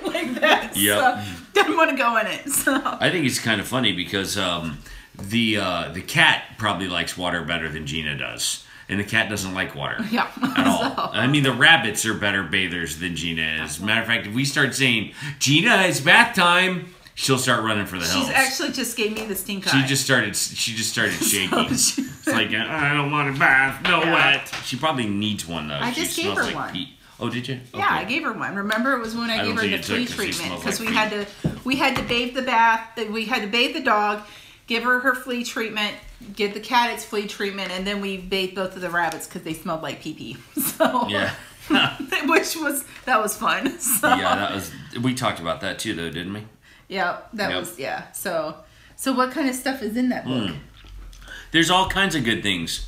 [SPEAKER 2] like that.
[SPEAKER 1] Yep.
[SPEAKER 2] So, doesn't want to go in it. So.
[SPEAKER 1] I think it's kind of funny because the cat probably likes water better than Gina does. And the cat doesn't like water at all.
[SPEAKER 2] So.
[SPEAKER 1] I mean, the rabbits are better bathers than Gina is. Matter of fact, if we start saying, Gina, it's bath time, she'll start running for the hills.
[SPEAKER 2] She's actually just gave me the stink eye.
[SPEAKER 1] She just started shaking. It's like, I don't want a bath, no wet. She probably needs one, though.
[SPEAKER 2] I just gave her one.
[SPEAKER 1] Pee. Oh, did you? Okay.
[SPEAKER 2] Yeah, I gave her one. Remember, it was when I gave her the flea treatment because we had to bathe the bath. We had to bathe the dog, give her flea treatment, give the cat its flea treatment, and then we bathed both of the rabbits because they smelled like pee pee. So
[SPEAKER 1] yeah,
[SPEAKER 2] that was fun. So.
[SPEAKER 1] Yeah, we talked about that too, though, didn't we?
[SPEAKER 2] Yeah, was So what kind of stuff is in that book?
[SPEAKER 1] There's all kinds of good things.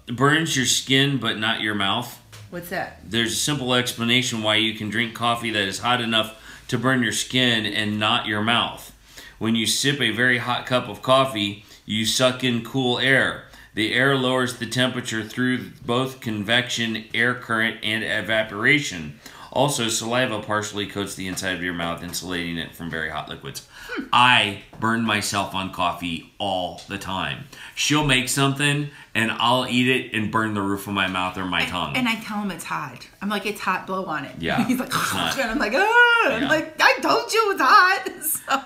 [SPEAKER 1] Burns your skin, but not your mouth.
[SPEAKER 2] What's that?
[SPEAKER 1] There's a simple explanation why you can drink coffee that is hot enough to burn your skin and not your mouth. When you sip a very hot cup of coffee, you suck in cool air. The air lowers the temperature through both convection, air current, and evaporation. Also, saliva partially coats the inside of your mouth, insulating it from very hot liquids. I burn myself on coffee all the time. She'll make something, and I'll eat it and burn the roof of my mouth or my tongue.
[SPEAKER 2] And I tell him it's hot. I'm like, it's hot, blow on it.
[SPEAKER 1] Yeah.
[SPEAKER 2] He's like,
[SPEAKER 1] not.
[SPEAKER 2] and I'm like, ah. I'm like, I told you it's hot. So.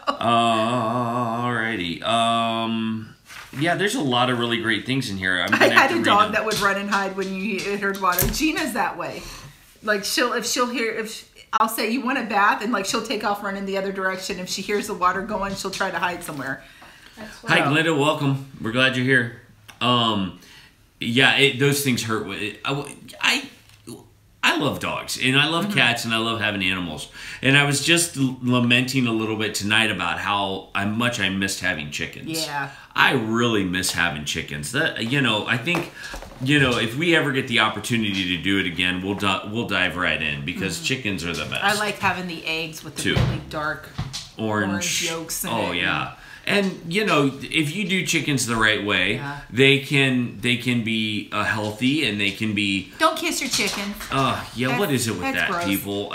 [SPEAKER 1] Alrighty. Yeah, there's a lot of really great things in here.
[SPEAKER 2] I had a dog that would run and hide when you hit her water. Gina's that way. Like if I'll say you want a bath, and like she'll take off running the other direction. If she hears the water going, she'll try to hide somewhere.
[SPEAKER 1] Hi, Glenda. Welcome. We're glad you're here. Yeah, those things hurt. I love dogs, and I love cats, and I love having animals. And I was just lamenting a little bit tonight about how much I missed having chickens.
[SPEAKER 2] Yeah.
[SPEAKER 1] I really miss having chickens. That I think, if we ever get the opportunity to do it again, we'll dive right in because chickens are the best.
[SPEAKER 2] I like having the eggs with the really dark orange yolks in it.
[SPEAKER 1] Oh yeah. And you know, if you do chickens the right way, they can be healthy, and they can be.
[SPEAKER 2] Don't kiss your chicken.
[SPEAKER 1] What is it with that,
[SPEAKER 2] gross.
[SPEAKER 1] people?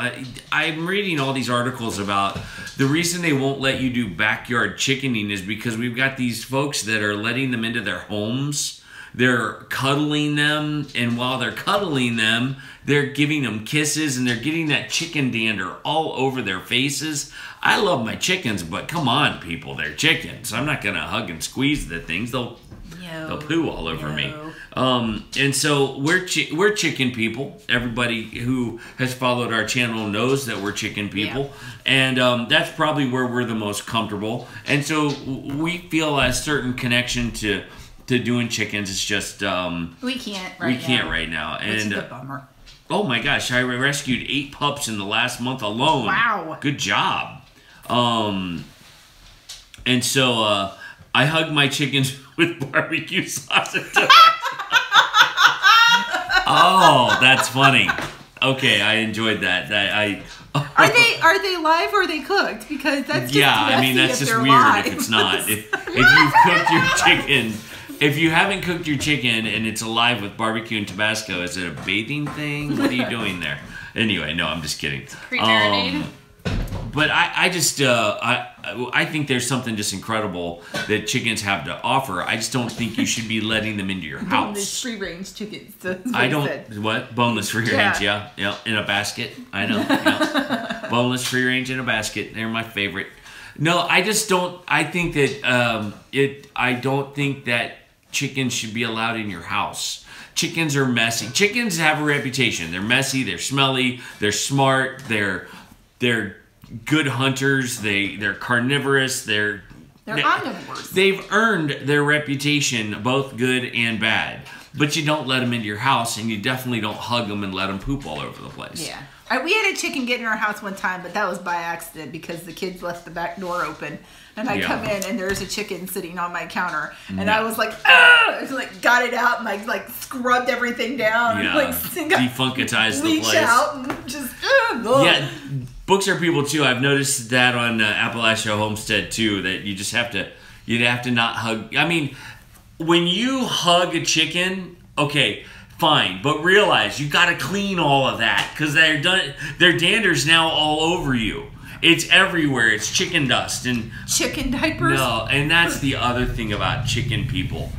[SPEAKER 1] I'm reading all these articles about the reason they won't let you do backyard chickening is because we've got these folks that are letting them into their homes. They're cuddling them, and while they're cuddling them, they're giving them kisses, and they're getting that chicken dander all over their faces. I love my chickens, but come on, people, they're chickens. I'm not gonna hug and squeeze the things. They'll poo all over me. And so we're chicken people. Everybody who has followed our channel knows that we're chicken people, and that's probably where we're the most comfortable. And so we feel a certain connection to doing chickens. It's just
[SPEAKER 2] we can't right now,
[SPEAKER 1] and
[SPEAKER 2] which is a bummer.
[SPEAKER 1] Oh my gosh, I rescued 8 pups in the last month alone.
[SPEAKER 2] Wow, good
[SPEAKER 1] job. And so I hug my chickens with barbecue sauce and tobacco. Oh, that's funny. Okay, I enjoyed that.
[SPEAKER 2] Are they live or are they cooked? Because that's just
[SPEAKER 1] I mean, that's just weird
[SPEAKER 2] live.
[SPEAKER 1] if it's not. If you've cooked your chicken, if you haven't cooked your chicken and it's alive with barbecue and Tabasco, is it a bathing thing? What are you doing there? Anyway, no, I'm just kidding.
[SPEAKER 3] Pre-marinated.
[SPEAKER 1] But I just I think there's something just incredible that chickens have to offer. I just don't think you should be letting them into your house.
[SPEAKER 2] Boneless free range chickens.
[SPEAKER 1] I don't what boneless free range? Yeah, in a basket. I know. Yeah. Boneless free range in a basket. They're my favorite. No, I just don't. I think that I don't think that chickens should be allowed in your house. Chickens are messy. Chickens have a reputation. They're messy. They're smelly. They're smart. They're good hunters. They're carnivorous. They're
[SPEAKER 2] omnivores.
[SPEAKER 1] They've earned their reputation, both good and bad. But you don't let them into your house, and you definitely don't hug them and let them poop all over the place.
[SPEAKER 2] Yeah. We had a chicken get in our house one time, but that was by accident because the kids left the back door open. And I come in, and there's a chicken sitting on my counter. And I was like, ah! I got it out, and like scrubbed everything down.
[SPEAKER 1] Yeah.
[SPEAKER 2] And,
[SPEAKER 1] defunctized the place.
[SPEAKER 2] Out and just,
[SPEAKER 1] yeah. Books are people too. I've noticed that on Appalachia Homestead too. That you just have to not hug. I mean, when you hug a chicken, okay, fine, but realize you got to clean all of that because they're done. Their dander's now all over you. It's everywhere. It's chicken dust and
[SPEAKER 2] chicken diapers.
[SPEAKER 1] No, and that's the other thing about chicken people.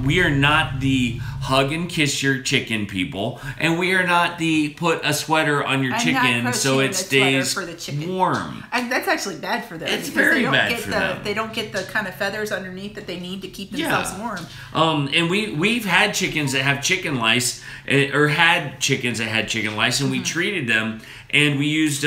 [SPEAKER 1] We are not the hug and kiss your chicken people, and we are not the put a sweater on your chicken so it stays warm.
[SPEAKER 2] And that's actually bad for them.
[SPEAKER 1] It's very bad for them.
[SPEAKER 2] They don't get the kind of feathers underneath that they need to keep themselves warm.
[SPEAKER 1] And we've had chickens that have chicken lice, or had chickens that had chicken lice, and we treated them, and we used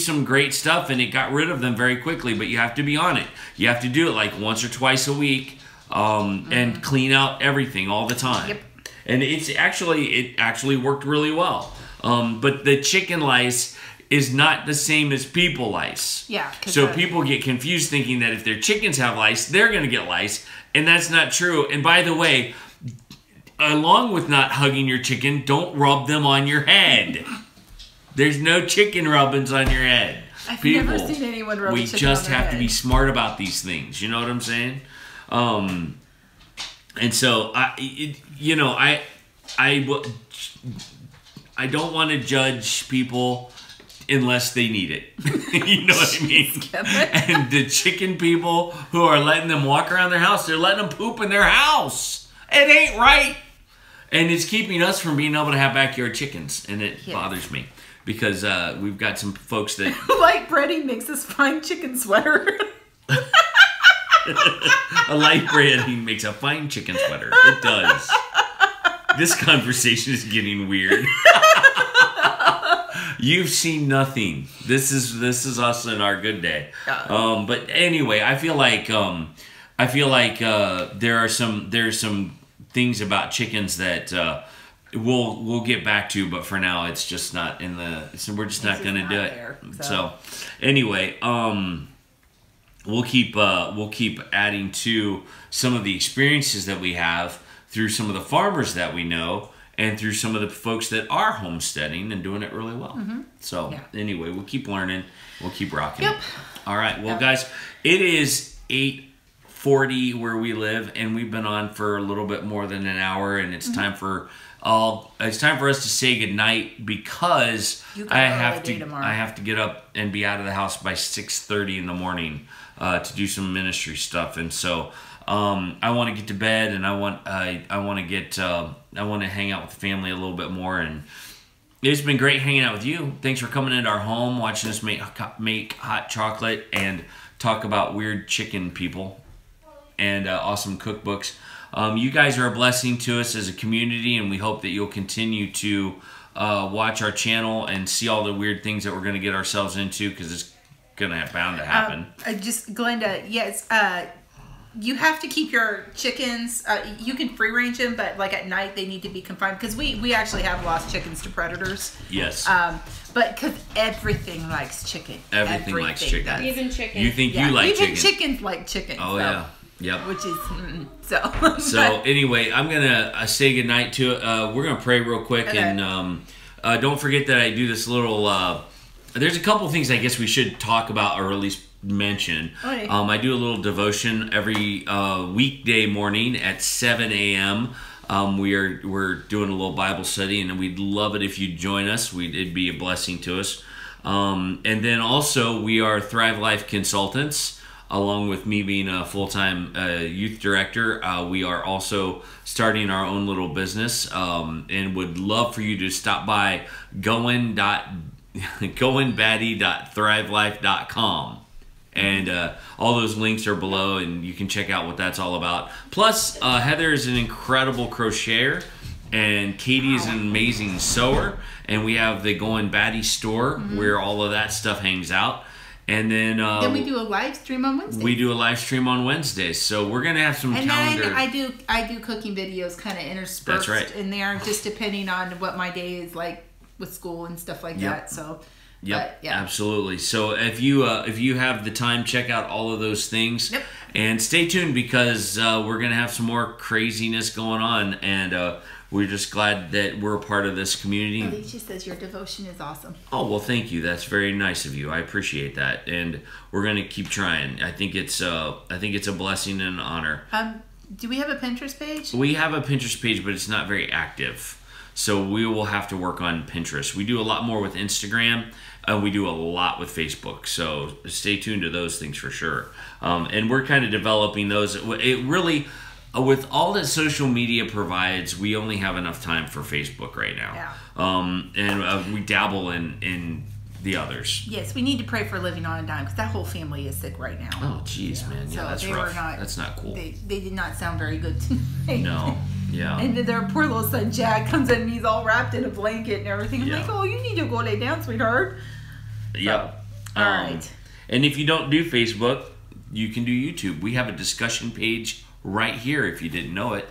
[SPEAKER 1] some great stuff, and it got rid of them very quickly. But you have to be on it. You have to do it like once or twice a week. And clean out everything all the time.
[SPEAKER 2] Yep.
[SPEAKER 1] And it actually worked really well. But the chicken lice is not the same as people lice.
[SPEAKER 2] Yeah.
[SPEAKER 1] So people get confused thinking that if their chickens have lice, they're going to get lice. And that's not true. And by the way, along with not hugging your chicken, don't rub them on your head. There's no chicken rubbings on your head.
[SPEAKER 2] I've never seen anyone rub
[SPEAKER 1] we just have to be smart about these things. You know what I'm saying? And so I don't want to judge people unless they need it. You know what I mean? And the chicken people who are letting them walk around their house, they're letting them poop in their house. It ain't right. And it's keeping us from being able to have backyard chickens, and it bothers me because we've got some folks that
[SPEAKER 2] like Brady makes this fine chicken sweater.
[SPEAKER 1] A light bread, he makes a fine chicken sweater. It does. This conversation is getting weird. You've seen nothing. This is us in our good day. But anyway, I feel like there's some things about chickens that we'll get back to, but for now it's just not in the. So we're just not going to do it. So anyway, We'll keep adding to some of the experiences that we have through some of the farmers that we know and through some of the folks that are homesteading and doing it really well. So anyway, we'll keep learning. We'll keep rocking.
[SPEAKER 2] Yep.
[SPEAKER 1] All right. Well, guys, it is 8 40 where we live, and we've been on for a little bit more than an hour, and it's time for it's time for us to say goodnight because I have to get up and be out of the house by 6:30 in the morning to do some ministry stuff, and so I want to get to bed, and I want to hang out with the family a little bit more. And it's been great hanging out with you. Thanks for coming into our home, watching us make hot chocolate and talk about weird chicken people and awesome cookbooks. You guys are a blessing to us as a community, and we hope that you'll continue to watch our channel and see all the weird things that we're going to get ourselves into, because it's going to bound to happen.
[SPEAKER 2] Just Glenda, yes. You have to keep your chickens, you can free range them, but like at night they need to be confined, because we actually have lost chickens to predators.
[SPEAKER 1] Yes.
[SPEAKER 2] But because everything likes chicken.
[SPEAKER 1] Everything likes chicken.
[SPEAKER 2] Does.
[SPEAKER 3] Even chicken.
[SPEAKER 1] You think you like chicken.
[SPEAKER 2] Even chickens like chicken.
[SPEAKER 1] Oh,
[SPEAKER 2] so.
[SPEAKER 1] yeah. Yep.
[SPEAKER 2] Which is, so.
[SPEAKER 1] So anyway, I'm going to say goodnight to it. We're going to pray real quick. Okay. And don't forget that I do this little, there's a couple things I guess we should talk about, or at least mention. Okay. I do a little devotion every weekday morning at 7 a.m. We're doing a little Bible study, and we'd love it if you'd join us. It'd be a blessing to us. And then also we are Thrive Life consultants, along with me being a full-time youth director. We are also starting our own little business, and would love for you to stop by goinbatty.thrivelife.com. And all those links are below, and you can check out what that's all about. Plus, Heather is an incredible crocheter, and Katie is an amazing sewer. And we have the Goin Batty store, where all of that stuff hangs out. And then
[SPEAKER 2] we do a live stream on Wednesdays.
[SPEAKER 1] We do a live stream on Wednesdays. So we're gonna have some calendar.
[SPEAKER 2] And I do cooking videos, kind of interspersed in there, just depending on what my day is like with school and stuff like that. So.
[SPEAKER 1] Yep, yeah. Absolutely. So if you have the time, check out all of those things. Yep. And stay tuned, because we're going to have some more craziness going on, and we're just glad that we're a part of this community.
[SPEAKER 2] Alicia says your devotion is awesome.
[SPEAKER 1] Oh, well, thank you. That's very nice of you. I appreciate that, and we're going to keep trying. I think it's a blessing and an honor.
[SPEAKER 2] Do we have a Pinterest page?
[SPEAKER 1] We have a Pinterest page, but it's not very active. So we will have to work on Pinterest. We do a lot more with Instagram, and we do a lot with Facebook. So stay tuned to those things for sure. And we're kind of developing those. It really, with all that social media provides, we only have enough time for Facebook right now.
[SPEAKER 2] Yeah.
[SPEAKER 1] And we dabble in the others.
[SPEAKER 2] Yes, we need to pray for living on a dime, because that whole family is sick right now.
[SPEAKER 1] Oh, geez, man. Yeah, so that's rough. That's not cool.
[SPEAKER 2] They did not sound very good tonight.
[SPEAKER 1] No. Yeah.
[SPEAKER 2] And then their poor little son Jack comes in, and he's all wrapped in a blanket and everything. I'm like, oh, you need to go lay down, sweetheart.
[SPEAKER 1] Yep.
[SPEAKER 2] So, all right.
[SPEAKER 1] And if you don't do Facebook, you can do YouTube. We have a discussion page right here, if you didn't know it.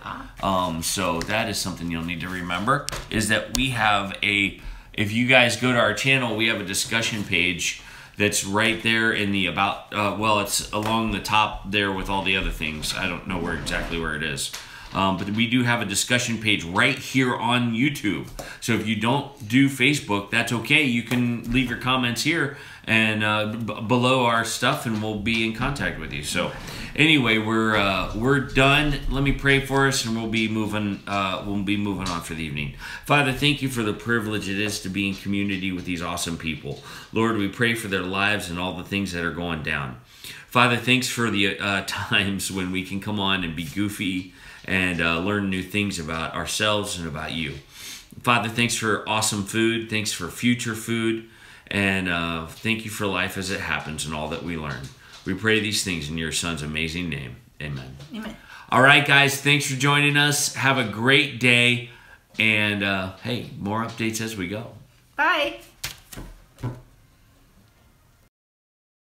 [SPEAKER 1] So that is something you'll need to remember, is that we have if you guys go to our channel, we have a discussion page that's right there in the about, well, it's along the top there with all the other things. I don't know exactly where it is. But we do have a discussion page right here on YouTube. So if you don't do Facebook, that's okay. You can leave your comments here and below our stuff, and we'll be in contact with you. So anyway, we're done. Let me pray for us, and we'll be moving on for the evening. Father, thank you for the privilege it is to be in community with these awesome people. Lord, we pray for their lives and all the things that are going down. Father, thanks for the times when we can come on and be goofy and learn new things about ourselves and about you. Father, thanks for awesome food. Thanks for future food. And thank you for life as it happens and all that we learn. We pray these things in your Son's amazing name. Amen.
[SPEAKER 2] Amen.
[SPEAKER 1] All right, guys. Thanks for joining us. Have a great day. And, hey, more updates as we go.
[SPEAKER 2] Bye.